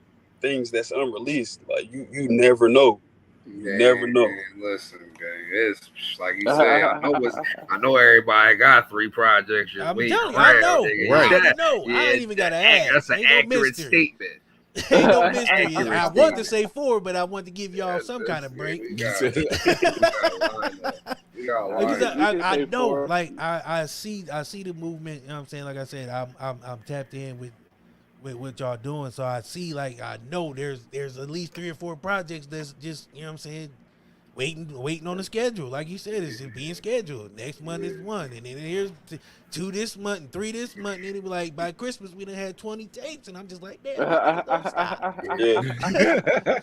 things that's unreleased. Like you never know. You never know. Listen, gang, it's like you say. I know everybody got 3 projects. I'm waiting telling you, around, I know. nigga. I Yeah. already know. I ain't even got to ask. That's an Ain't no accurate mystery. statement. Ain't no mystery. Accurate I want to statement. say 4, but I want to give y'all some kind of break. We got a line up. We got a line Because up. I know, like I see the movement. You know what I'm saying? Like I said, I'm tapped in with what y'all doing. So I see, like, I know there's at least 3 or 4 projects that's just, you know what I'm saying, waiting on the schedule. Like you said, it's being scheduled. Next month is 1, and then here's 2 this month and 3 this month, and then it was like by Christmas we done had 20 tapes, and I'm just like, damn, don't stop. Yeah.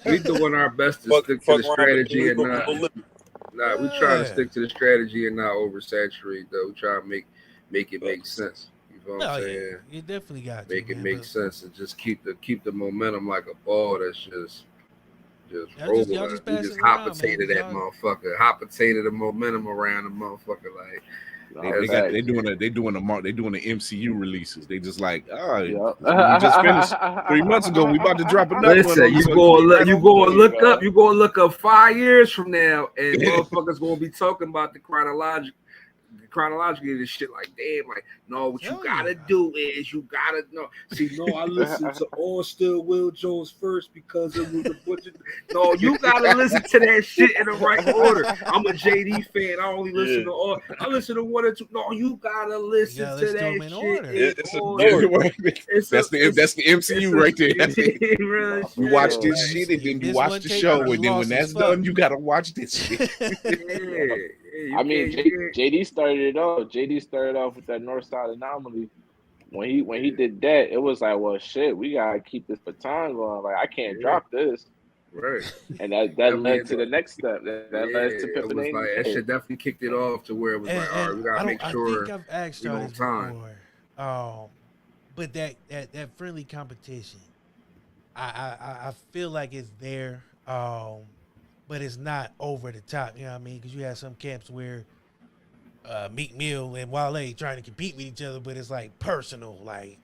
We doing our best to stick to the strategy and not. Nah, we trying to stick to the strategy and not oversaturate though. We try to make it make sense. You know what I'm saying? Yeah, you definitely got make it make sense and just keep the momentum like a ball that's just rolling. Y'all just We pass just it around, hot potato man. that motherfucker. Hot potato the momentum around the motherfucker. Like they doing the MCU releases. They just like, we just finished 3 months ago. We about to drop another one. Listen, you go look up 5 years from now, and motherfuckers gonna be talking about the chronologically this shit. Like, damn, like, no, what you gotta do is you gotta know. See, no, I listened to all Still Will Jones first because it was a budget. No, you gotta listen to that shit in the right order. I'm a JD fan. I only listen to all. I listen to 1 or 2. No, you gotta listen to that shit in order. That's the MCU right there. You watch this shit and then you watch the show, and then when that's done, you gotta watch this shit. I mean, JD started it off. JD started off with that North Side Anomaly. When he did that, it was like, well, shit, we gotta keep this baton going. Like, I can't drop this. Right. And that led to the next step. That led to it was like that shit definitely kicked it off to where it was like, all right, we gotta make sure. I think I've asked y'all this before. But that friendly competition, I feel like it's there. But it's not over the top, you know what I mean? Because you have some camps where Meek Mill and Wale trying to compete with each other, but it's like personal, like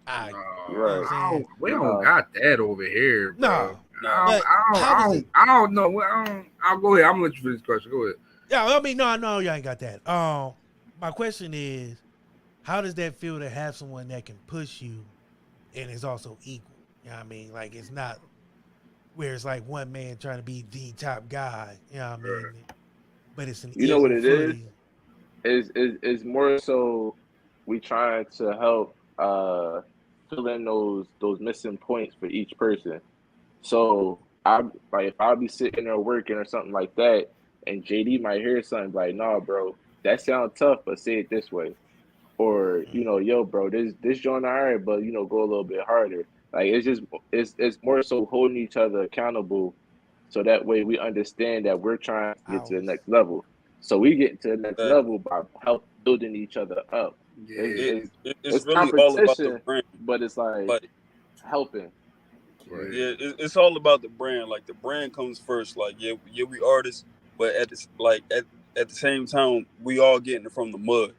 we don't got that over here, bro. No, I don't know. I'll go ahead. I'm gonna let you finish the question. Go ahead. Yeah, I mean, no, y'all ain't got that. My question is, how does that feel to have someone that can push you and is also equal? You know what I mean? Like, it's not where it's like one man trying to be the top guy, you know what I mean? But it's an you know what it is more so we trying to help fill in those missing points for each person. So if I'll be sitting there working or something like that, and JD might hear something like, "Nah, bro, that sounds tough, but say it this way," or yo, bro, this joint all right, but go a little bit harder. Like, it's more so holding each other accountable, so that way we understand that we're trying to get to the next level. So we get to the next level by help building each other up. Yeah. It's really all about the brand, but it's like helping. Right. Yeah, it's all about the brand. Like, the brand comes first. Like, yeah, we artists, but at the same time, we all getting it from the mud.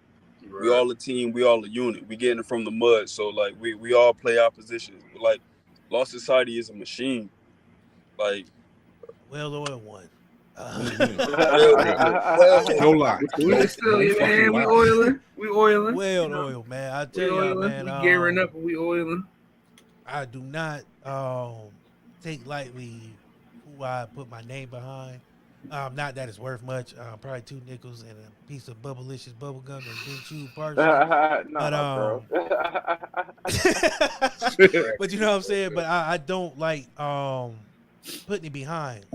Right. We all a team. We all a unit. We getting it from the mud. So like we all play our positions. Like, Lost Society is a machine. Like, well-oiled one. No lie. We oiling. Well-oiled, man. I tell y'all, man. We gearing up and we oiling. I do not take lightly who I put my name behind. Not that it's worth much. Probably 2 nickels and a piece of Bubblicious bubble gum and been chewed partially. Bro. But you know what I'm saying. But I don't like putting it behind.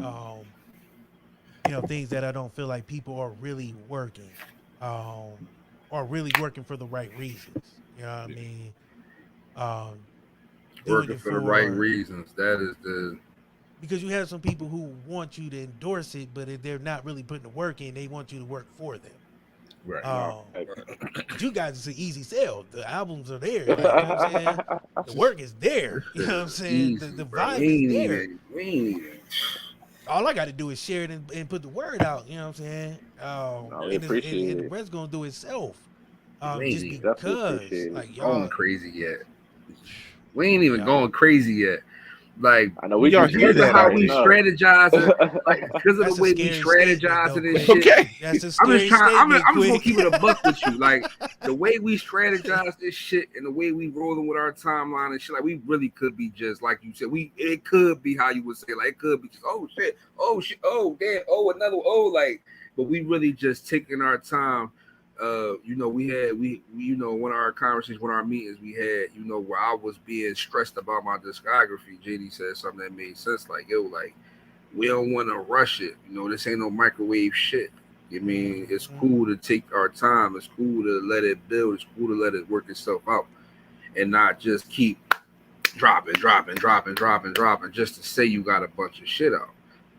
Things that I don't feel like people are really working, or really working for the right reasons. You know what I mean? Working for the right reasons. That is the because you have some people who want you to endorse it, but if they're not really putting the work in, they want you to work for them. Right. But you guys, it's an easy sell. The albums are there. Like, you know what I'm saying? The work is there. You know what I'm saying? The vibe is there. We ain't even. All I got to do is share it and put the word out. You know what I'm saying? We appreciate and the it. rest gonna do itself. We Just ain't because, appreciate it. like going y'all, crazy yet. We ain't even Yeah. going crazy yet. Like, I know we Y'all just hear because of that how already. we strategize, like because of That's the a way we scary strategize statement, and though, shit. Okay. that's a I'm scary just trying. I'm statement. just gonna Quick. keep it a buck with you. Like the way we strategize this shit and the way we rolling with our timeline and shit. Like we really could be just like you said. It could be how you would say. Like it could be just oh shit, oh damn, oh another like. But we really just taking our time. You know, we one of our conversations, one of our meetings we had, you know, where I was being stressed about my discography. JD said something that made sense, like, yo, like, we don't want to rush it. You know, this ain't no microwave shit. I mean, it's cool to take our time. It's cool to let it build. It's cool to let it work itself out and not just keep dropping just to say you got a bunch of shit out.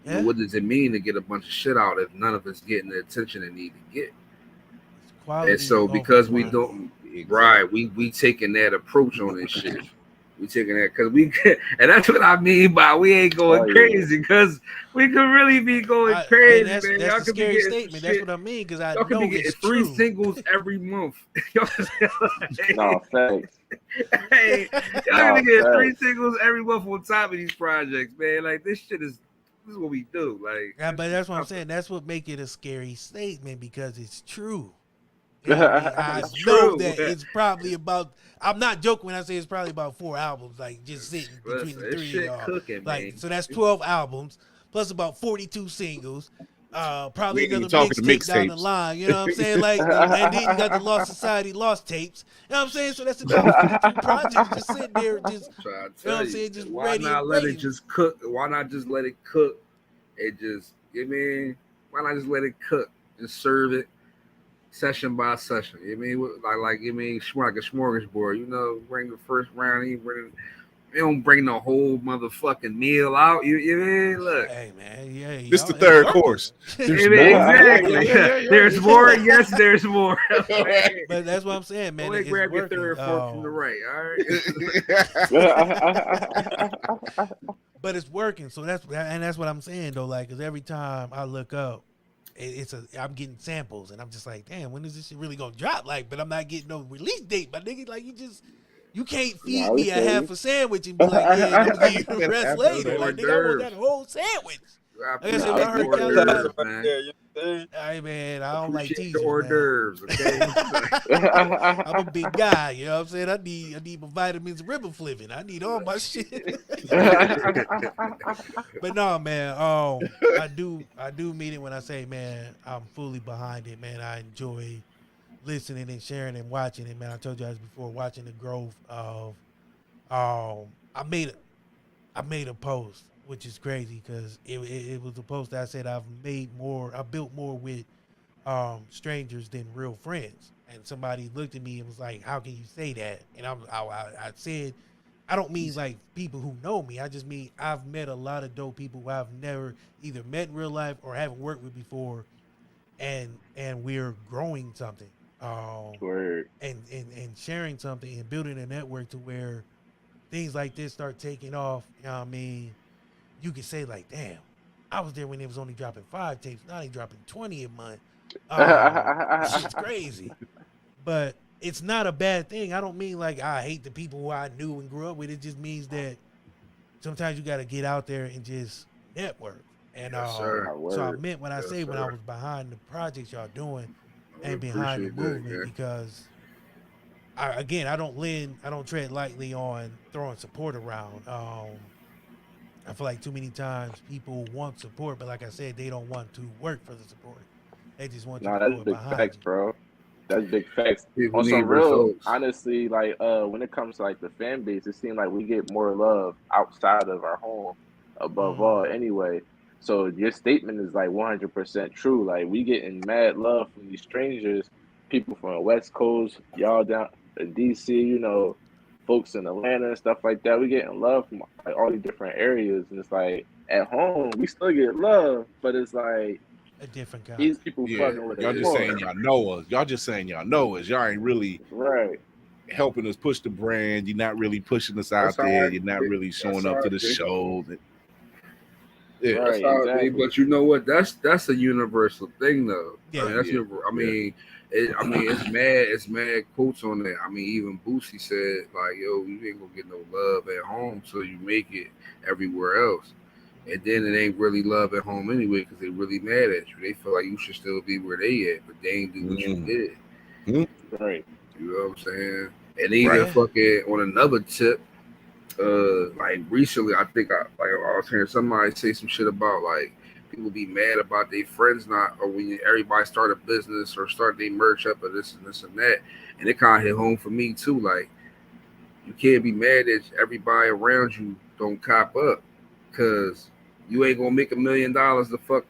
You know, what does it mean to get a bunch of shit out if none of it's getting the attention it need to get? And so because we don't, right, we taking that approach on this shit. We taking that because we can, and that's what I mean by we ain't going crazy because we could really be going crazy, that's, man. That's Y'all the could be scary getting statement. shit. That's what I mean because I Y'all could know be getting it's 3 true. singles every month. No, thanks. Hey, y'all gonna get 3 singles every month on top of these projects, man. Like this is what we do. Like, yeah, but that's what I'm saying. That's what make it a scary statement because it's true. You know what I mean? I know that it's probably about. I'm not joking when I say it's probably about 4 albums, like just sitting between the 3 of y'all. Cooking, like, man. so that's 12 albums plus about 42 singles. Probably We ain't another talking mixtape down the mixtapes. line. You know what I'm saying? Like, and then you got the Lost Society Lost tapes. You know what I'm saying? So that's another 52 projects just sitting there, just you know what I'm saying, just why ready not and let waiting. it just cook? Why not just let it cook? It just, you mean, why not just let it cook and serve it session by session? You mean, like you mean, like a smorgasbord. You know, bring the first round, you don't bring the whole motherfucking meal out. You mean, look. Hey man, yeah, This the third course. There's more. Exactly. Yeah. There's more. Yes, there's more. But that's what I'm saying, man. Only It's grab working. your third fork from the right. All right. But it's working, so that's what I'm saying though. Like, cause every time I look up, I'm getting samples, and I'm just like, damn, when is this shit really gonna drop? Like, but I'm not getting no release date, my nigga. Like, you can't feed me a half a sandwich and be like, yeah, I'm gonna give you the rest later. Like, nigga, I want that whole sandwich. Like I said, I heard Cali. Hey man, I don't like teasers, hors d'oeuvres, okay? I'm a big guy, you know what I'm saying? I need my vitamins and riboflavin. I need all my shit. But no, man, I do mean it when I say, man, I'm fully behind it, man. I enjoy listening and sharing and watching it, man. I told you guys before, watching the growth of I made a post, which is crazy because it was a post that I said I built more with strangers than real friends. And somebody looked at me and was like, how can you say that? And I said, I don't mean like people who know me. I just mean I've met a lot of dope people who I've never either met in real life or haven't worked with before. And we're growing something. And sharing something and building a network to where things like this start taking off. You know what I mean? You could say like, damn, I was there when it was only dropping 5 tapes. Now they dropping 20 a month. Shit's crazy. But it's not a bad thing. I don't mean like I hate the people who I knew and grew up with. It just means that sometimes you got to get out there and just network. And so I meant when I say when I was behind the projects y'all doing and behind the movement because I don't tread lightly on throwing support around. I feel like too many times people want support, but like I said, they don't want to work for the support. They just want you to throw it big behind facts, you. bro. That's big facts. People On need some real, results. honestly, like when it comes to like the fan base, it seems like we get more love outside of our home, above all, anyway. So your statement is like 100% true. Like we getting mad love from these strangers, people from the West Coast, y'all down in DC, you know, folks in Atlanta and stuff like that. We getting love from like all these different areas, and it's like at home we still get love, but it's like A different kind. these people Yeah, fucking with y'all it just more. saying y'all know us. Y'all just saying y'all know us. Y'all ain't really Right. helping us push the brand. You're not really pushing us That's out how there. I You're not think. really That's showing up how to I the think. shows. Yeah, That's Right, how it be. exactly. But you know what? That's a universal thing, though. I Yeah. mean, that's Yeah. I mean, it's mad quotes on that. I mean, even Boosie said like, "Yo, you ain't gonna get no love at home till you make it everywhere else." And then it ain't really love at home anyway because they really mad at you. They feel like you should still be where they at, but they ain't do what you did. Right. You know what I'm saying? And even Right. fucking on another tip, like recently, I think I was hearing somebody say some shit about like people be mad about their friends not, or when everybody start a business or start their merch up or this and this and that, and it kind of hit home for me too. Like you can't be mad that everybody around you don't cop up, cause you ain't gonna make $1 million the fuck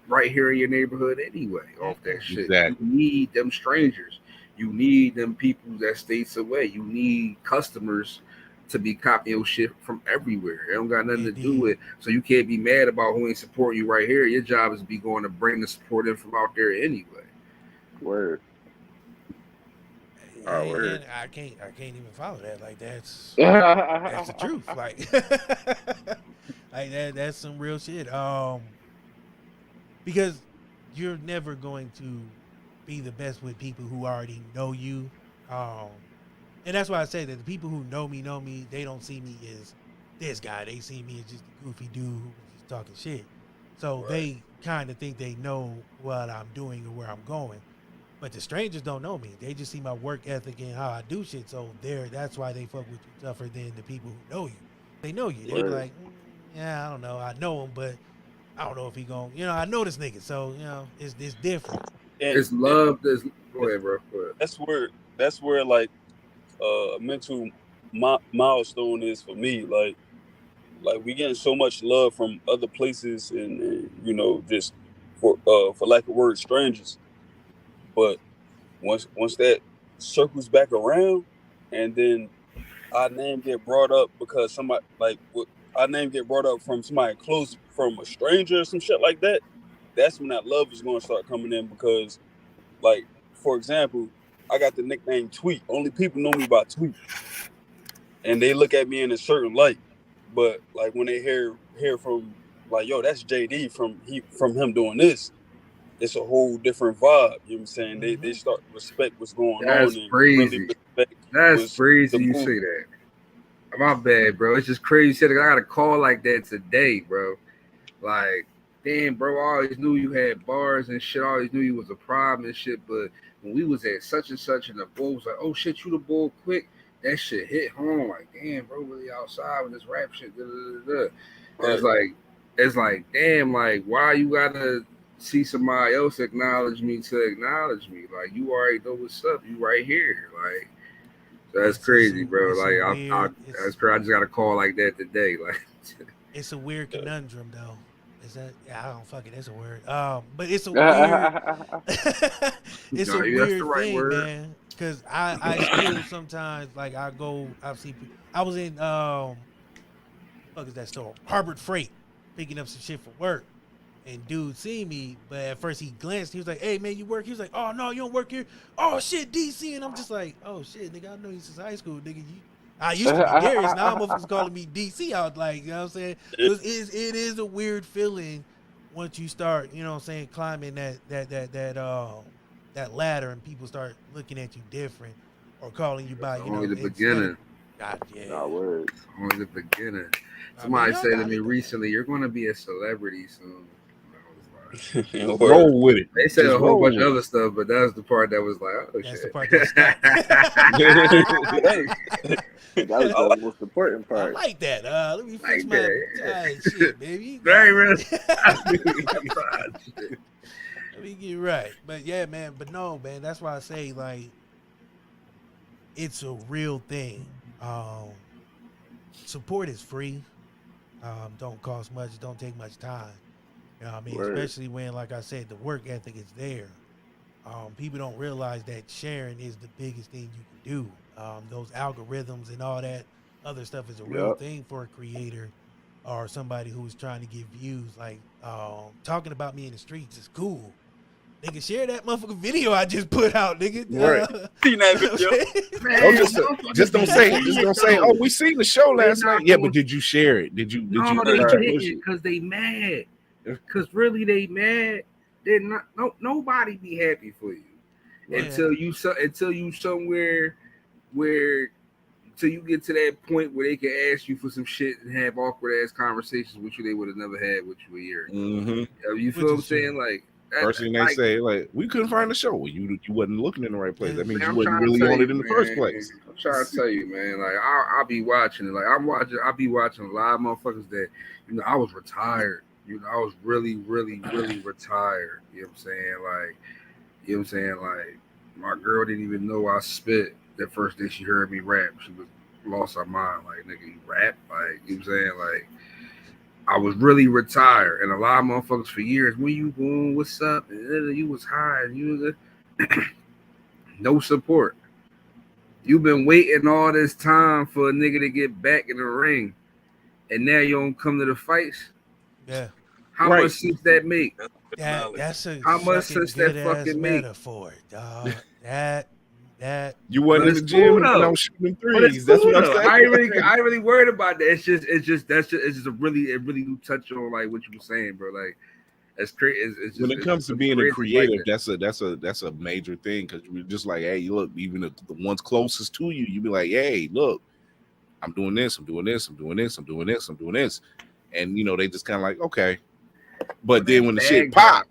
right here in your neighborhood anyway off that shit. Exactly. You need them strangers. You need them people that states away. You need customers to be copying your shit from everywhere. It don't got nothing to do with. So you can't be mad about who ain't supporting you right here. Your job is to be going to bring the support in from out there anyway. Word. And I can't even follow that. Like that's the truth. Like like that's some real shit. Because you're never going to be the best with people who already know you. And that's why I say that the people who know me, they don't see me as this guy. They see me as just a goofy dude who was just talking shit. So they kind of think they know what I'm doing or where I'm going. But the strangers don't know me. They just see my work ethic and how I do shit. So that's why they fuck with you tougher than the people who know you. They know you. They be like, yeah, I don't know. I know him, but I don't know if he going, I know this nigga. So, it's different. It's love. Go ahead, bro. Go ahead. That's where like a mental milestone is for me. Like we getting so much love from other places and just for lack of word, strangers. But once that circles back around, and then our name get brought up because somebody our name get brought up from somebody close, from a stranger or some shit like that. That's when that love is going to start coming in because, like, for example, I got the nickname Tweet. Only people know me by Tweet, and they look at me in a certain light. But like when they hear from like, yo, that's JD from him doing this, it's a whole different vibe. You know what I'm saying? They start to respect what's going on That's and really crazy. respect That's crazy the you move. say that. My bad, bro. It's just crazy shit. I got a call like that today, bro. Like, damn, bro, I always knew you had bars and shit. I always knew you was a problem and shit. But when we was at such and such and the bull was like, oh shit, you the bull quick. That shit hit home. Like, damn, bro, really outside with this rap shit. Da, da, da, da. Right. It's like, damn, like, why you gotta see somebody else acknowledge me to acknowledge me? Like, you already know what's up. You right here. Like, that's crazy, bro. Like, that's crazy. I just got a call like that today. Like, it's a weird conundrum, though. Is that? I don't fuck it. That's a word. But it's a weird. It's a weird thing, man. Because I still sometimes like I see. I was in fuck is that store? Harbor Freight, picking up some shit for work. And dude seen me, but at first he glanced. He was like, "Hey man, you work?" He was like, "Oh no, you don't work here." "Oh shit, DC." And I'm just like, "Oh shit, nigga, I know you since high school, nigga. I used to be Darius. Now motherfuckers calling me DC. I was like, you know what I'm saying? So it is a weird feeling once you start, you know what I'm saying, climbing that ladder and people start looking at you different or calling you by, only the beginning. God, yeah. Not word. Only the beginning. Somebody said to me recently, "You're going to be a celebrity soon." Roll with it. They said Just a whole bunch of roll other stuff, but that was the part that was like, oh, That's shit. the part that stuck. That was the most important I part. like that. Let me fix Like my that. shit, baby. Very real. Let me get right. But yeah, man. But no, man. That's why I say like it's a real thing. Support is free. Don't cost much. Don't take much time. You know what I mean? Word. Especially when, like I said, the work ethic is there. People don't realize that sharing is the biggest thing you can do. those algorithms and all that other stuff is a real Yep. thing for a creator or somebody who's trying to get views. Like talking about me in the streets is cool. Nigga, share that motherfucking video I just put out, nigga. Right. Seen that video. Just don't say, oh, we seen the show last night. Yeah, but did you share it? Did you No, did they you push didn't it? because they mad. Because really, they mad. They're not. No, nobody be happy for you until you somewhere where until you get to that point where they can ask you for some shit and have awkward ass conversations with you they would have never had with you a year ago. Mm-hmm. You feel what I'm saying? Like first thing they say, like, we couldn't find the show. Well, you wasn't looking in the right place. That means Man, you wasn't really on it in the first place. I'm trying to tell you, man. Like I'll be watching it. Like I'll be watching a lot of motherfuckers that I was retired. I was really, really, really retired. You know what I'm saying? Like my girl didn't even know I spit that first day she heard me rap. She was lost her mind. Like, nigga, you rap? Like, you know what I'm saying? Like, I was really retired. And a lot of motherfuckers for years, when you going, what's up? And you was high and you was no support. You've been waiting all this time for a nigga to get back in the ring. And now you don't come to the fights? Yeah. How much sense that make? That's a how much sense that fucking make? Metaphor, dog. That you wasn't in the gym and I was shooting threes. That's what I'm saying. I ain't really worried about that. It's just a really do touch on like what you were saying, bro. Like that's crazy. It's when it comes to being a creative, that's a major thing because you're just like, hey, look, even the ones closest to you, you be like, hey, look, I'm doing this, I'm doing this, I'm doing this, I'm doing this, I'm doing this, and they just kind of like, okay. But then when the shit pop,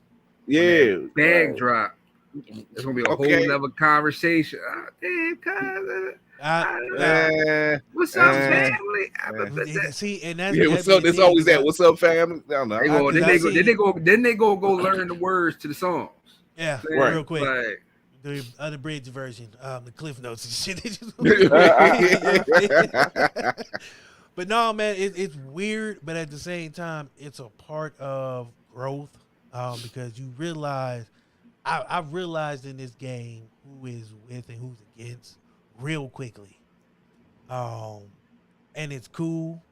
bag drop, it's gonna be a whole nother conversation. What's up, family? See, and that's what's up. There's always that. What's up, family? Then they go learn the words to the songs. Yeah, right. Real quick. Like, the unabridged version, the Cliff Notes and shit. But no, man, it's weird, but at the same time, it's a part of growth because you realize, I've realized in this game who is with and who's against real quickly. And it's cool,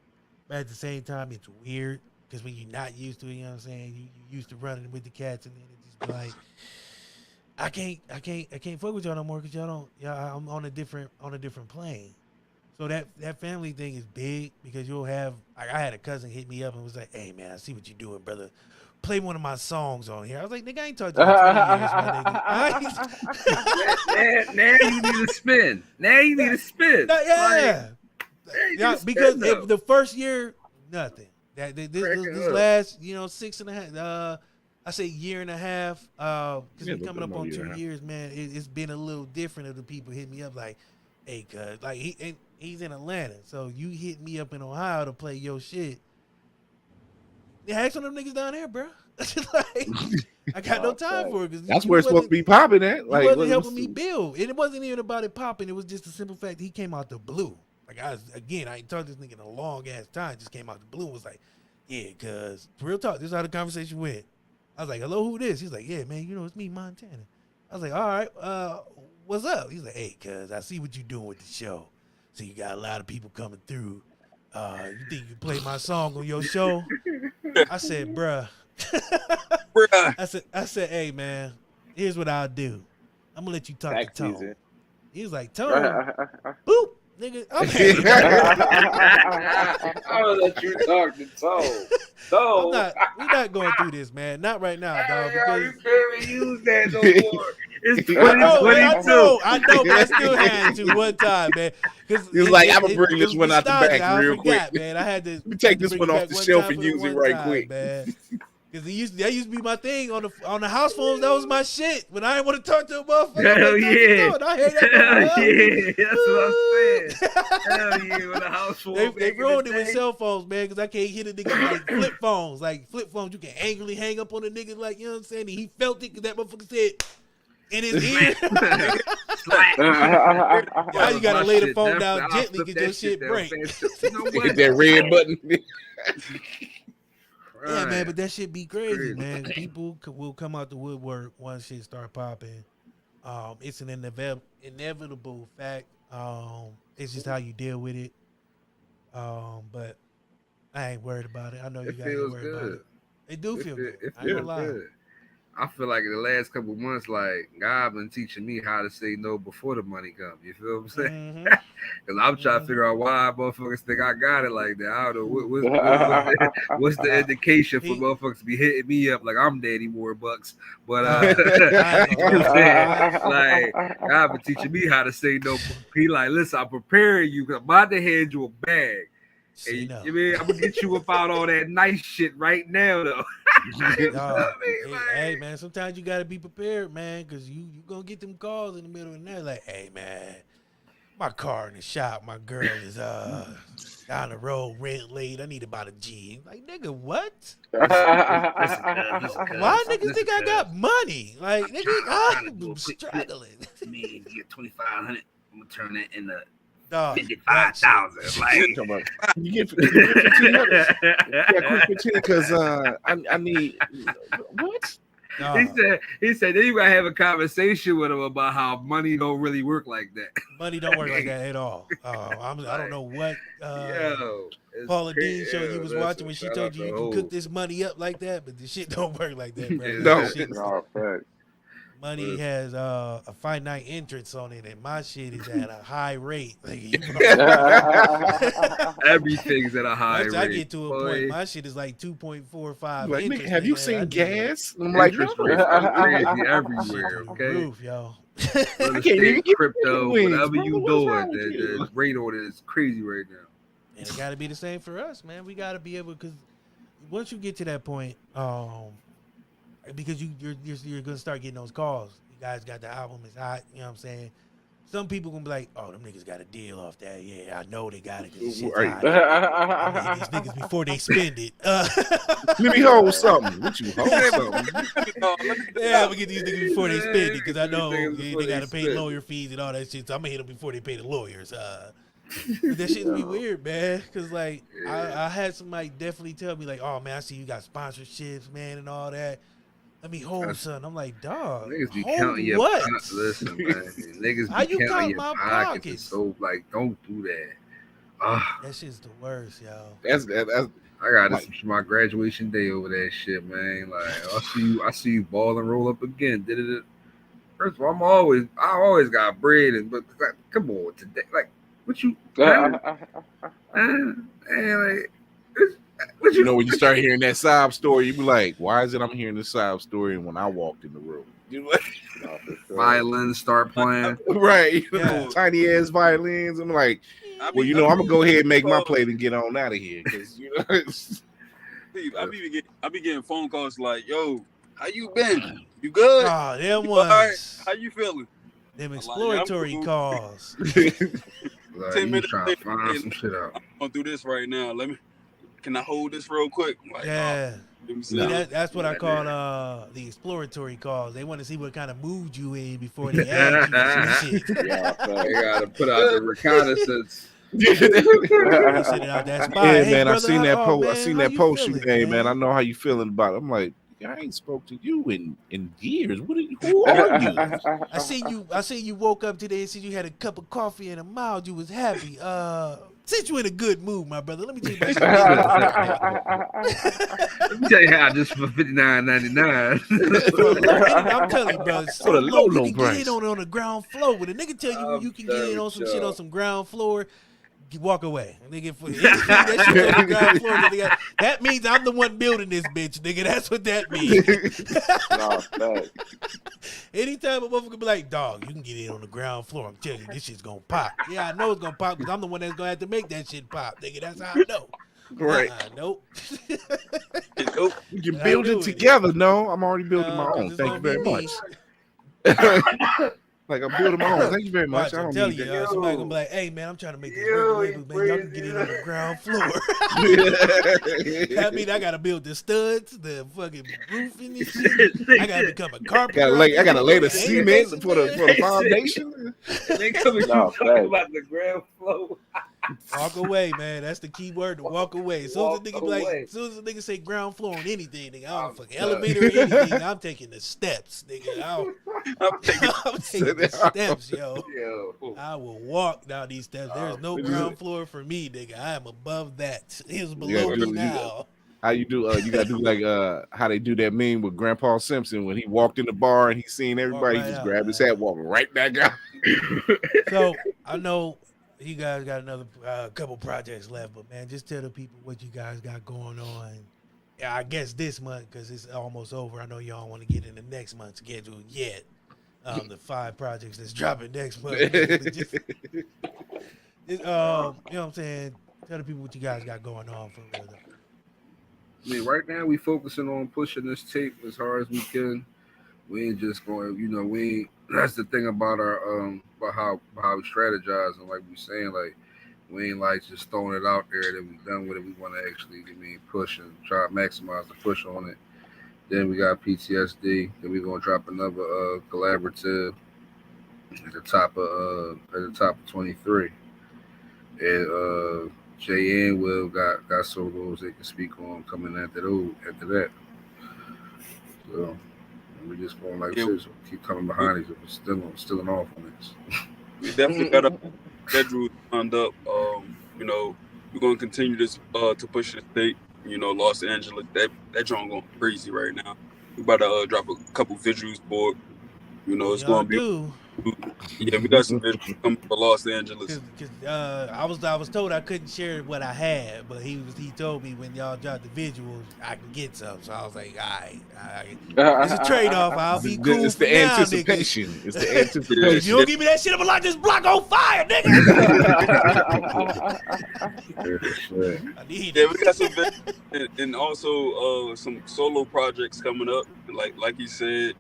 but at the same time, it's weird because when you're not used to it, you know what I'm saying? You used to running with the cats, and then it just be like, I can't fuck with y'all no more because I'm on a different plane. So that family thing is big because you'll have, like, I had a cousin hit me up and was like, hey, man, I see what you're doing, brother. Play one of my songs on here. I was like, nigga, I ain't talked to you in 20 years, my nigga. Now you need to spin. Now you need to spin. Because the first year, nothing. This last, 6.5, I say year and a half, because we're coming up on 2 years, man. It's been a little different of the people hit me up like, hey, cuz, like, he's in Atlanta, so you hit me up in Ohio to play your shit. Yeah, ask one of them niggas down there, bro. Like, I got no time for it. That's where it's supposed to be popping at. Like, he wasn't helping me build. And it wasn't even about it popping. It was just the simple fact he came out the blue. Like, I ain't talked to this nigga in a long ass time. Just came out the blue and was like, yeah, cuz, real talk, this is how the conversation went. I was like, hello, who this? He's like, yeah, man, it's me, Montana. I was like, all right, what's up? He's like, hey, cuz, I see what you're doing with the show. So you got a lot of people coming through. You think you can play my song on your show? I said, bruh. I said, hey, man, here's what I'll do. I'm going to let you talk to Tone. He was like, Tone, boop, nigga. Okay. I'll let you talk to Tone. We're not going through this, man. Not right now, dog. Because you can't even use that no more. It's 2022. I know, but I still had to one time, man. He was like, I'm gonna bring this one out the back real quick, man. I had to. Let me take this one off the shelf and use it right quick, man. Because that used to be my thing on the house phones. That was my shit. When I didn't want to talk to a motherfucker, hell yeah, I heard that. Hell yeah, that's what I'm saying. Hell yeah, with the house phones. They ruined it with cell phones, man. Because I can't hit a nigga like flip phones. Like flip phones, you can angrily hang up on a nigga, like, you know what I'm saying. And he felt it because that motherfucker said in his ear. Now you gotta lay the phone down gently because your shit break. Hit that red button. Yeah, man, but that shit be crazy, man. People will come out the woodwork once shit start popping. It's an inevitable fact It's just how you deal with it. But I ain't worried about it. I know you It guys ain't feels worried about good. it. It do feel good. It I ain't feels gonna lie. good. I feel like in the last couple of months, like God been teaching me how to say no before the money comes. You feel what I'm saying? Mhm. Because I'm trying to figure out why motherfuckers think I got it like that. I don't know what's the indication for motherfuckers to be hitting me up like I'm Daddy Warbucks. But I ain't you know what I'm gonna saying? Like God been teaching me how to say no. He like, listen, I'm preparing you because I'm about to hand you a bag. say And no. you mean I'm gonna get you about all that nice shit right now though. You feel Dog, me? hey, Like, hey, man, sometimes you gotta be prepared, man, because you gonna get them calls in the middle of the night like, hey man, my car in the shop, my girl is down the road, rent late. I need about a G. Like, nigga, what? listen, Why niggas think I got money? Like, nigga, I'm struggling. I mean, get 2,500. I'm gonna turn that into Dog, 55,000. Like, you get 1,500. Yeah, quick 15 because I need what? he said then you gotta have a conversation with him about how money don't really work like that. money don't work like that at all. I don't know what Yo, Paula Dean show you was listen, watching when she shout told out you to you can Hov. cook this money up like that, but the shit don't work like that, bro. No. No, facts. Money has a finite entrance on it, and my shit is at a high rate. Like, Everything's at a high once rate. I get to a boy. point, my shit is like 2.45. Like, nigga, interest, have you nigga. seen I need gas? I'm like, Interest no. rates are crazy shit everywhere. through the Okay, roof, yo. real can't even estate, get crypto, wings, whatever bro. you What's doing, wrong with you? the rate on it is crazy right now. And it got to be the same for us, man. We got to be able, because once you get to that point, because you're gonna start getting those calls. You guys got the album, it's hot. You know what I'm saying? Some people gonna be like, "Oh, them niggas got a deal off that." Yeah, I know they got it because shit's Right. hot. I need these niggas before they spend it. Let me hold something. What you hold something? Yeah, I'm gonna get these niggas before they spend it because I These know niggas they before they gotta pay spend it. lawyer fees and all that shit. So I'm gonna hit them before they pay the lawyers. But that shit be weird, man. Cause like I had somebody definitely tell me like, "Oh man, I see you got sponsorships, man, and all that. Let me hold something." I'm like, "Dog, Niggas be hold counting your what? listen, man. Niggas How be you counting count your my pockets. pockets? And so like, don't do that. Ah, That shit's the worst, yo." That's I got this for my graduation day over that shit, man. Like I see you ball and roll up again. Did it? First of all, I always got bread, but like, come on today, like what you? Like, what you know when you start hearing that sob story, you be like, "Why is it I'm hearing this sob story when I walked in the room?" You know, violins start playing, right? Yeah. Tiny ass violins. I'm like, well, you know, I'm gonna go ahead and make my plate and get on out of here because you know. I be getting phone calls like, "Yo, how you been? You good? Oh, them You all ones. right? How you feeling?" Them I'm exploratory cool. calls. like 10 you minutes trying to find some shit out. I'm gonna do this right now. Can I hold this real quick? I'm like, Yeah. let me See, see. that's what I call the exploratory calls. They want to see what kind of mood you in before they ask you for some shit. They gotta put out the reconnaissance. You sending out that spy. Yeah, Hey, man, brother, I seen that post. man, I seen how that you post you feeling, made, man. I know how you feeling about it. I'm like, I ain't spoke to you in years. Who are you? I seen you woke up today and said you had a cup of coffee and a mild. You was happy. Since you in a good mood, my brother, let me tell you about Let me tell you how just for $59.99. I'm telling you, bro, it's so For the low. low You can price. get in on the ground floor. When a nigga tell you you can get in on some shit on some ground floor, you walk away. Nigga, that shit on the ground floor, nigga, that means I'm the one building this bitch, nigga. That's what that means. Anytime a motherfucker be like, "Dog, you can get in on the ground floor," I'm telling you, this shit's gonna pop. Yeah, I know it's gonna pop because I'm the one that's gonna have to make that shit pop, nigga. That's how I know. Right. Nope. We can build it together. No, I'm already building my own. it's Thank you gonna very be much. Like I'm building my own. Thank you very much. Watch, I I'm don't telling need you, that. somebody gonna be like, "Hey man, I'm trying to make this record label, man. Y'all can get in on the ground floor." That mean I gotta build the studs, the fucking roof in this shit. I gotta become a carpenter. I gotta lay the cement for the foundation. They coming talking about the ground floor. Walk away, man. That's the key word, to walk away. As soon as the nigga be like, as soon as the nigga say ground floor on anything, nigga, I don't fucking elevator or anything. I'm taking the steps, nigga. I'm taking I'm taking the steps, yo. Yo. I will walk down these steps. There's no ground floor for me, nigga. I am above that. It's below me now. How you do? You gotta do like how they do that meme with Grandpa Simpson when he walked in the bar and he seen everybody. right He just out, grabbed his man. hat, walking right back out. So I know you guys got another couple projects left, but man, just tell the people what you guys got going on. Yeah, I guess this month because it's almost over. I know y'all want to get into next month's schedule yet. The 5 projects that's dropping next month. Just, you know what I'm saying? Tell the people what you guys got going on for real. I mean, right now we focusing on pushing this tape as hard as we can. We ain't just going, we ain't. That's the thing about our about how we strategize, and like we saying, like we ain't like just throwing it out there that we done with it. We want to actually, push and try to maximize the push on it. Then we got PTSD. Then we're gonna drop another collaborative at the top of 23. And Jay and Will got solos they can speak on coming after that. So we just going like this, keep coming behind these. We're still an off on this. We definitely got a schedule lined up. We're gonna continue this to push the state. Los Angeles, that joint going crazy right now. We about to drop a couple visuals for it. It's gonna be. Yeah, we got some visuals coming for Los Angeles. Cause I was told I couldn't share what I had, but he told me when y'all drop the visuals, I can get some. So I was like, all right. It's a trade off. I'll be cool. It's the anticipation. Nigga. It's the anticipation. If you don't give me that shit, I'm gonna light this block on fire, nigga. I need it. We got some visuals and also some solo projects coming up, like he said.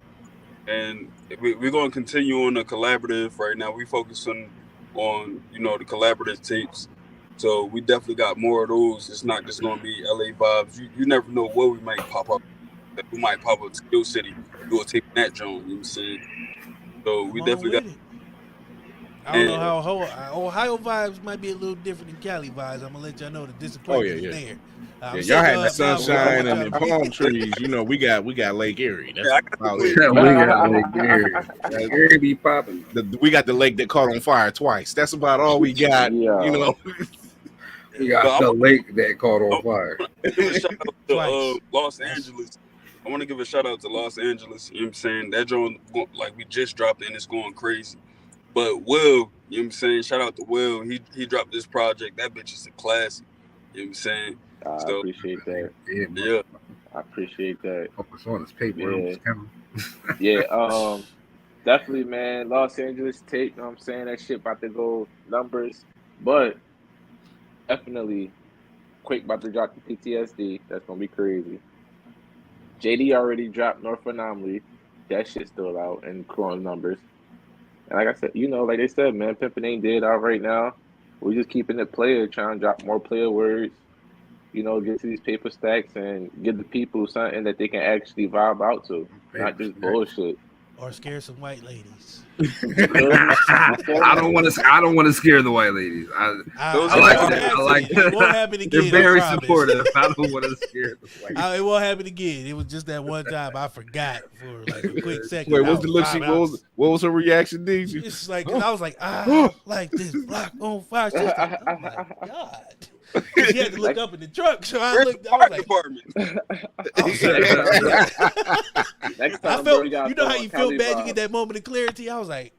And we're going to continue on the collaborative right now. We focusing on the collaborative tapes. So we definitely got more of those. It's not just going to be LA vibes. You never know where we might pop up. We might pop up to Skill City. Do a tape in that joint. You know what I'm saying? So we definitely got. I don't know how Ohio vibes might be a little different than Cali vibes. I'm gonna let y'all know the disappointment is there. Y'all had the sunshine and the palm trees. We got Lake Erie. That's about it. We got Lake Erie. Lake Erie be popping. We got the lake that caught on fire twice. That's about all we got. We got the lake that caught on fire. Give a shout out to Los Angeles. I want to give a shout out to Los Angeles. You know what I'm saying? That joint, like we just dropped it and it's going crazy. But Will, you know what I'm saying? Shout out to Will. He dropped this project. That bitch is a classic. You know what I'm saying? I appreciate that. Yeah. I appreciate that. Focus on his paper. Yeah. Definitely, man. Los Angeles tape, you know what I'm saying? That shit about to go numbers. But definitely Quake about to drop the PTSD. That's going to be crazy. JD already dropped North Anomaly. That shit's still out and growing numbers. And like I said, like they said, man, Pimpin' ain't dead out right now. We're just keeping it player, trying to drop more player words, get to these paper stacks and give the people something that they can actually vibe out to, not just bullshit. Or scare some white ladies. I don't want to scare the white ladies. I like that. I like that. It won't happen again. They're very supportive. I don't want to scare the white ladies. It won't happen again. It was just that one time I forgot for like a quick second. Wait, what's the look? What was her reaction, DJ? It's like I was like, like this block on fire. Oh my God. She had to look up in the truck, so I looked. I was like, next time, I felt, how you feel bad. You get that moment of clarity. I was like,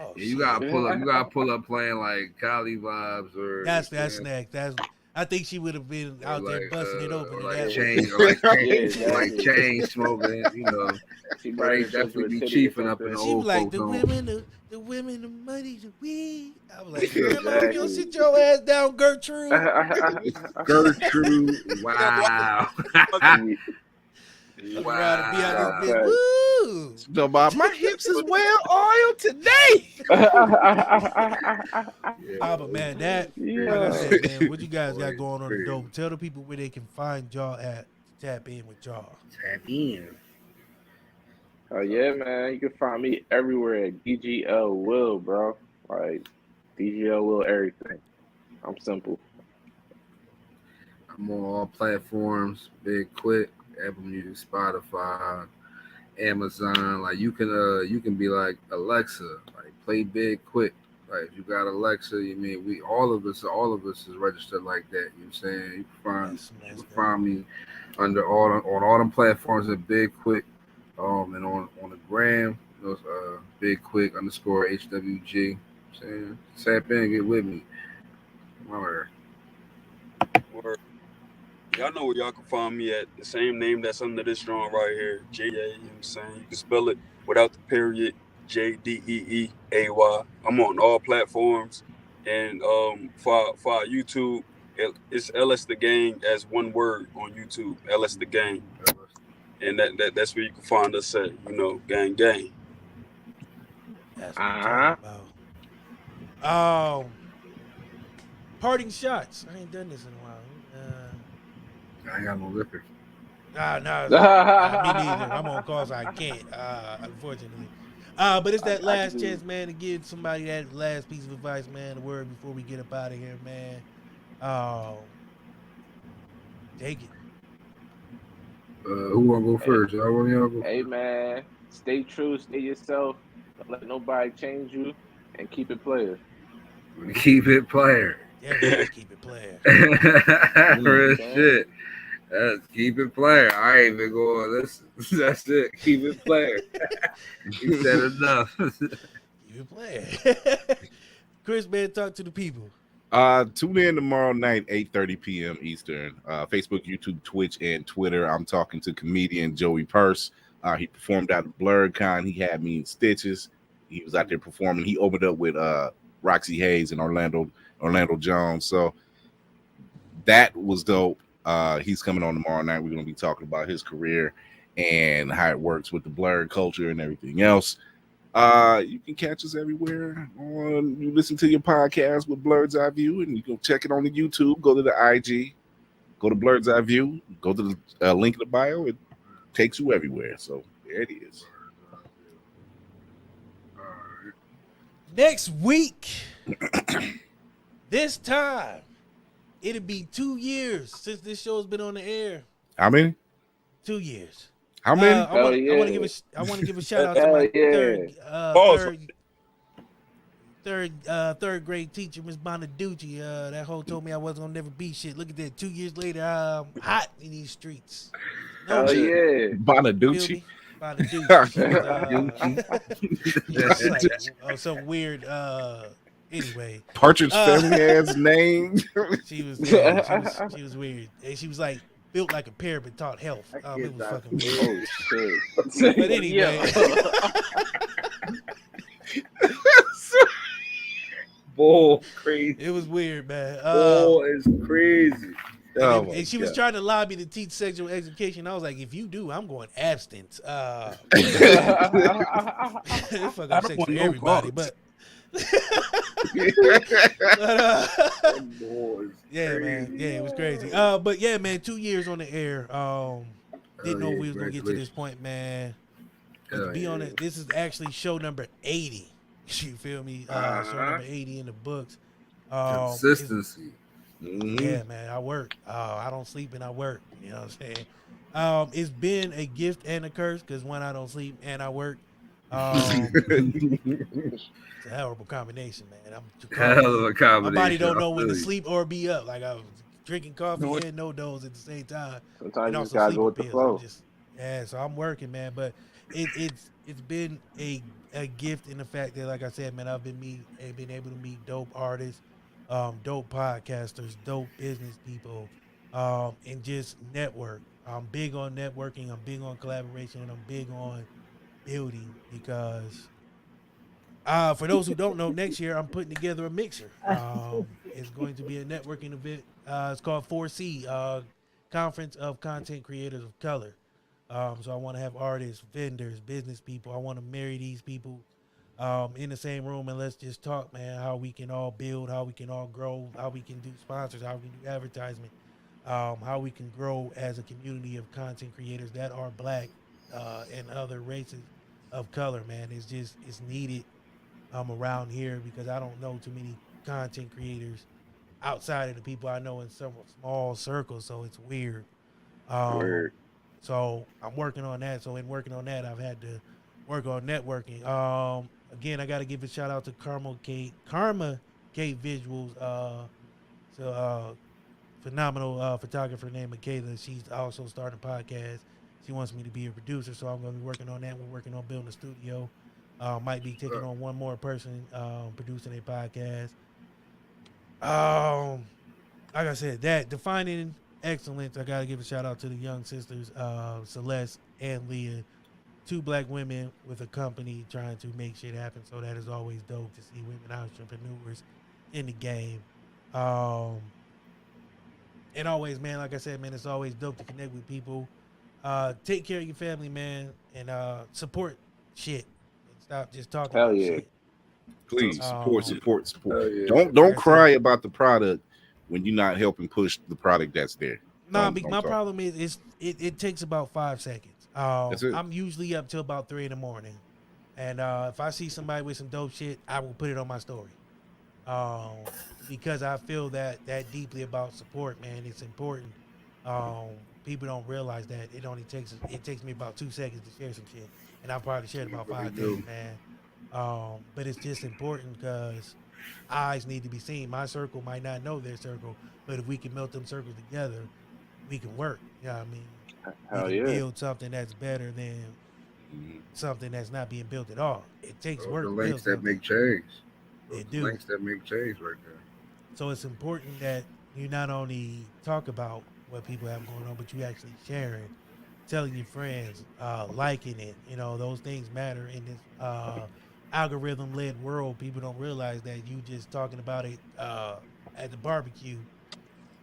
oh, yeah, you gotta pull up. You gotta pull up playing like Cali vibes or that's next. I think she would have been out there busting it open. Like chain smoking. She might definitely be chiefing up in the old like the women, the money, the weed. I was like, you don't sit your ass down, Gertrude. Gertrude, wow. Woo! My hips is well oiled today. But man, like I said, man, what you guys got going on the dope? Tell the people where they can find y'all at. Tap in with y'all. Tap in. Oh yeah, man. You can find me everywhere at DGL Will, bro. Like DGL Will everything. I'm simple. I'm on all platforms. Big Quick, Apple Music, Spotify, Amazon. Like you can be like Alexa, like play big quick. Like if you got Alexa, you mean we all of us is registered like that. You know what I'm saying? You can find me under on all them platforms at Big Quick, and on the gram, those Big Quick _ HWG. Saying tap in, get with me. Word. Y'all know where y'all can find me at. The same name that's under this drawing right here. JDEA, you know what I'm saying? You can spell it without the period. JDEEAY. I'm on all platforms. And for our YouTube, it's LS The Gang as one word on YouTube. LS The Gang. And that's where you can find us at, gang. That's what I'm talking about. Parting shots. I ain't done this in a while. I ain't got no liquor. No, me neither. I'm on call, so I can't, unfortunately. But it's that last chance, man, to give somebody that last piece of advice, man, a word before we get up out of here, man. Take it. Who want to go first? Y'all go Hey, first? man, stay true, stay yourself. Don't let nobody change you, and keep it player. Keep it player. Yeah, keep it player. Real shit. Keep it player. I ain't even going to listen. That's it. Keep it player. He said enough. Keep it player. Chris, man, talk to the people. Tune in tomorrow night, 8:30 p.m. Eastern. Facebook, YouTube, Twitch, and Twitter. I'm talking to comedian Joey Purse. He performed out of BlurredCon. He had me in stitches. He was out there performing. He opened up with Roxy Hayes and Orlando Jones. So that was dope. He's coming on tomorrow night. We're going to be talking about his career and how it works with the blurred culture and everything else. You can catch us everywhere. You listen to your podcast with Blurred's Eye View, and you can check it on the YouTube. Go to the IG, go to Blurred's Eye View, go to the link in the bio. It takes you everywhere. So there it is. Next week, this time, it'll be 2 years since this show's been on the air. How many? 2 years. How many? I want to give a shout out to my third grade teacher, Miss Bonaducci. That hoe told me I wasn't gonna never be shit. Look at that. 2 years later, I'm hot in these streets. No shit. Bonaducci. Like, some weird. Anyway, Partridge Family ass name. She was weird. And she was like built like a pear but taught health. It was fucking weird. Oh shit. But anyway. Bull crazy. It was weird, man. Bull is crazy. And she was trying to lobby to teach sexual education. I was like, if you do, I'm going abstinence. Fuck up sex for everybody, but yeah, man. Yeah, it was crazy. But yeah, man, 2 years on the air. Didn't know we was gonna get to this point, man. But to be honest, this is actually show number 80. You feel me? Show number 80 in the books. Consistency. Yeah, man. I work. I don't sleep and I work. You know what I'm saying? It's been a gift and a curse because when I don't sleep and I work. It's a horrible combination, man. I'm too hell of a combination. My body don't know when to sleep or be up. Like I was drinking coffee and no dose at the same time. Sometimes you just gotta go with the flow. So I'm working, man. But it's been a gift in the fact that, like I said, man, I've been able to meet dope artists, dope podcasters, dope business people, and just network. I'm big on networking. I'm big on collaboration, and I'm big on building because for those who don't know, next year I'm putting together a mixer. It's going to be a networking event. It's called 4C, Conference of Content Creators of Color. So I want to have artists, vendors, business people. I want to marry these people in the same room and let's just talk, man, how we can all build, how we can all grow, how we can do sponsors, how we can do advertisement, how we can grow as a community of content creators that are black and other races of color, man. It's needed around here because I don't know too many content creators outside of the people I know in some small circles, so it's weird. So I'm working on that. So in working on that, I've had to work on networking. Again, I got to give a shout out to Karma Kate Visuals. Phenomenal photographer named Michaela. She's also starting a podcast. She wants me to be a producer, so I'm going to be working on that. We're working on building a studio. Might be taking on one more person producing a podcast. Like I said, that defining excellence. I got to give a shout out to the young sisters, Celeste and Leah, 2 black women with a company trying to make shit happen. So that is always dope to see women entrepreneurs in the game. And always, man, like I said, man, it's always dope to connect with people. Take care of your family, man, and support shit. And stop just talking Hell about yeah. shit. Please support. Yeah. Don't cry about the product when you're not helping push the product that's there. Nah, Don't my talk. problem is it takes about 5 seconds. That's it. I'm usually up till about 3 a.m. And if I see somebody with some dope shit, I will put it on my story. Because I feel that deeply about support, man. It's important. People don't realize that it takes me about 2 seconds to share some shit, and I've probably shared about 5 days, man. But it's just important because eyes need to be seen. My circle might not know their circle, but if we can melt them circles together, we can work. You know what I mean? Hell we can yeah. build something that's better than something that's not being built at all. It takes work. The to links build that make change. They The do. links that make change right there. So it's important that you not only talk about what people have going on, but you actually sharing, telling your friends, liking it. You know, those things matter in this algorithm-led world. People don't realize that you just talking about it at the barbecue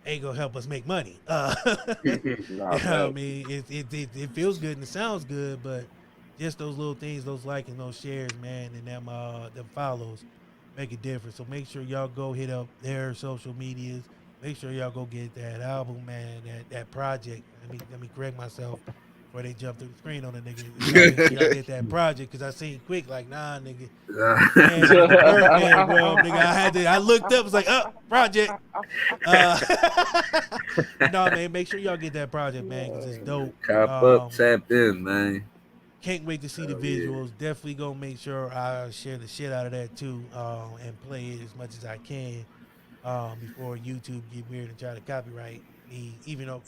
ain't gonna help us make money. You know what I mean? It feels good and it sounds good, but just those little things, those likes and those shares, man, and them follows make a difference. So make sure y'all go hit up their social medias. Make sure y'all go get that album, man, that project. Let me correct myself before they jump through the screen on the nigga. Y'all make sure y'all get that project, because I seen quick like, nah, nigga. Man, Birdman, bro, nigga. I looked up, was like, project. No, man, make sure y'all get that project, man, because it's dope. Cop up, tap in, man. Can't wait to see the visuals. Definitely gonna make sure I share the shit out of that too, and play it as much as I can before YouTube get weird and try to copyright me. Even though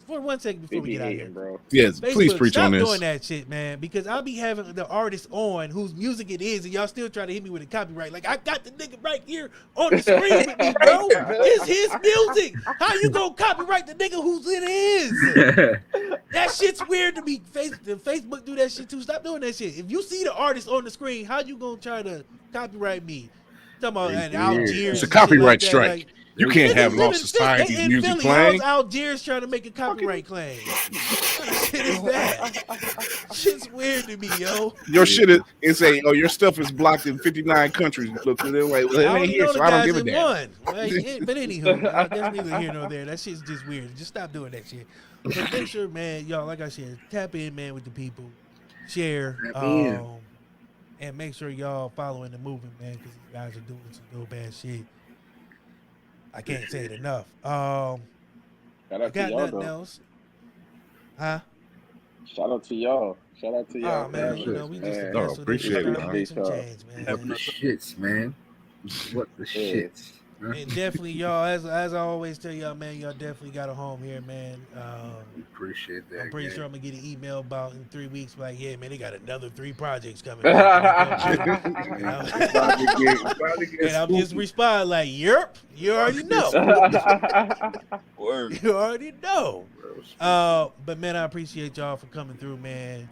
for 1 second before we get out of here, bro. Yes, Facebook, please preach on this. Stop doing that shit, man, because I'll be having the artist on whose music it is, and y'all still try to hit me with a copyright. Like, I got the nigga right here on the screen with me, bro. It's his music. How you gonna copyright the nigga whose it is? That shit's weird to me. Facebook do that shit too. Stop doing that shit. If you see the artist on the screen, how you gonna try to copyright me? Talking about Algiers. It's a copyright like strike. Like, you can't have living Lost Society in music Philly, playing. How's Algiers trying to make a copyright claim? What kind of shit is that? Shit's weird to me, yo. Your shit is say, oh, your stuff is blocked in 59 countries. Look, they're like, well, it I ain't only here, know so the I don't guys give a in damn. one. But anywho, that's neither here nor there. That shit's just weird. Just stop doing that shit. But make sure, man, y'all, like I said, tap in, man, with the people. Share. And make sure y'all following the movement, man, because these guys are doing some dope ass shit. I can't say it enough. I got nothing else. Huh? Shout out to y'all. Shout out to y'all. Oh, man, you know, we just appreciate it, man. make some change, man. What the shits, man. What the shits. And definitely, y'all, as I always tell y'all, man, y'all definitely got a home here, man. Appreciate that. I'm pretty sure I'm gonna get an email about in 3 weeks, like, yeah, man, they got another 3 projects coming. And I'm just responding like, "Yep, you already know." You already know. But man, I appreciate y'all for coming through, man.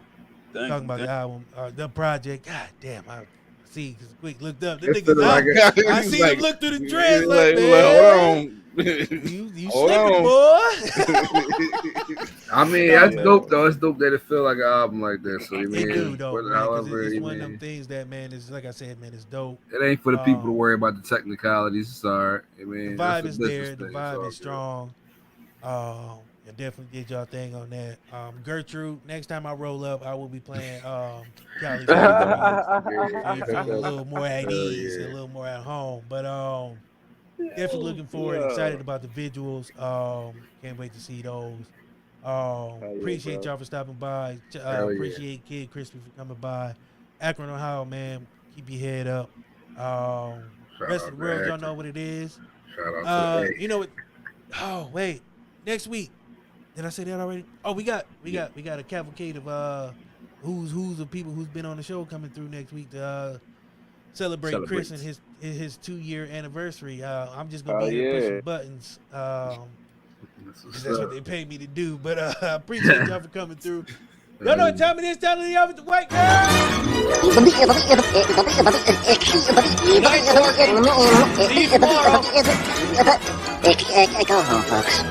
Talking about the album, the project. God damn, I see. Cause quick looked up. The niggas, I see him look through the dreads like, man. You slipping, boy. I mean, that's dope though. It's dope that it feel like an album like that. So you mean, It do though, man, however, it's one of them things that, man, is like I said, man, it's dope. It ain't for the people to worry about the technicalities. It's all right. I mean, the vibe is there. The vibe is strong. I definitely did y'all thing on that. Gertrude, next time I roll up, I will be playing Cali. A little more at ease, a little more at home. But definitely looking forward, excited about the visuals. Can't wait to see those. Appreciate bro. y'all for stopping by. Hell yeah. Appreciate Kid Krispy for coming by. Akron, Ohio, man. Keep your head up. Rest of the world, y'all know what it is. Shout out to You know what? Oh, wait. Next week. Did I say that already? Oh, we got a cavalcade of who's the people who's been on the show coming through next week to celebrate Chris and his 2-year anniversary. I'm just gonna be here pushing buttons. That's what they pay me to do. But I appreciate y'all for coming through. Y'all know what time it is? Time to y'all with the white girl. Go home, folks.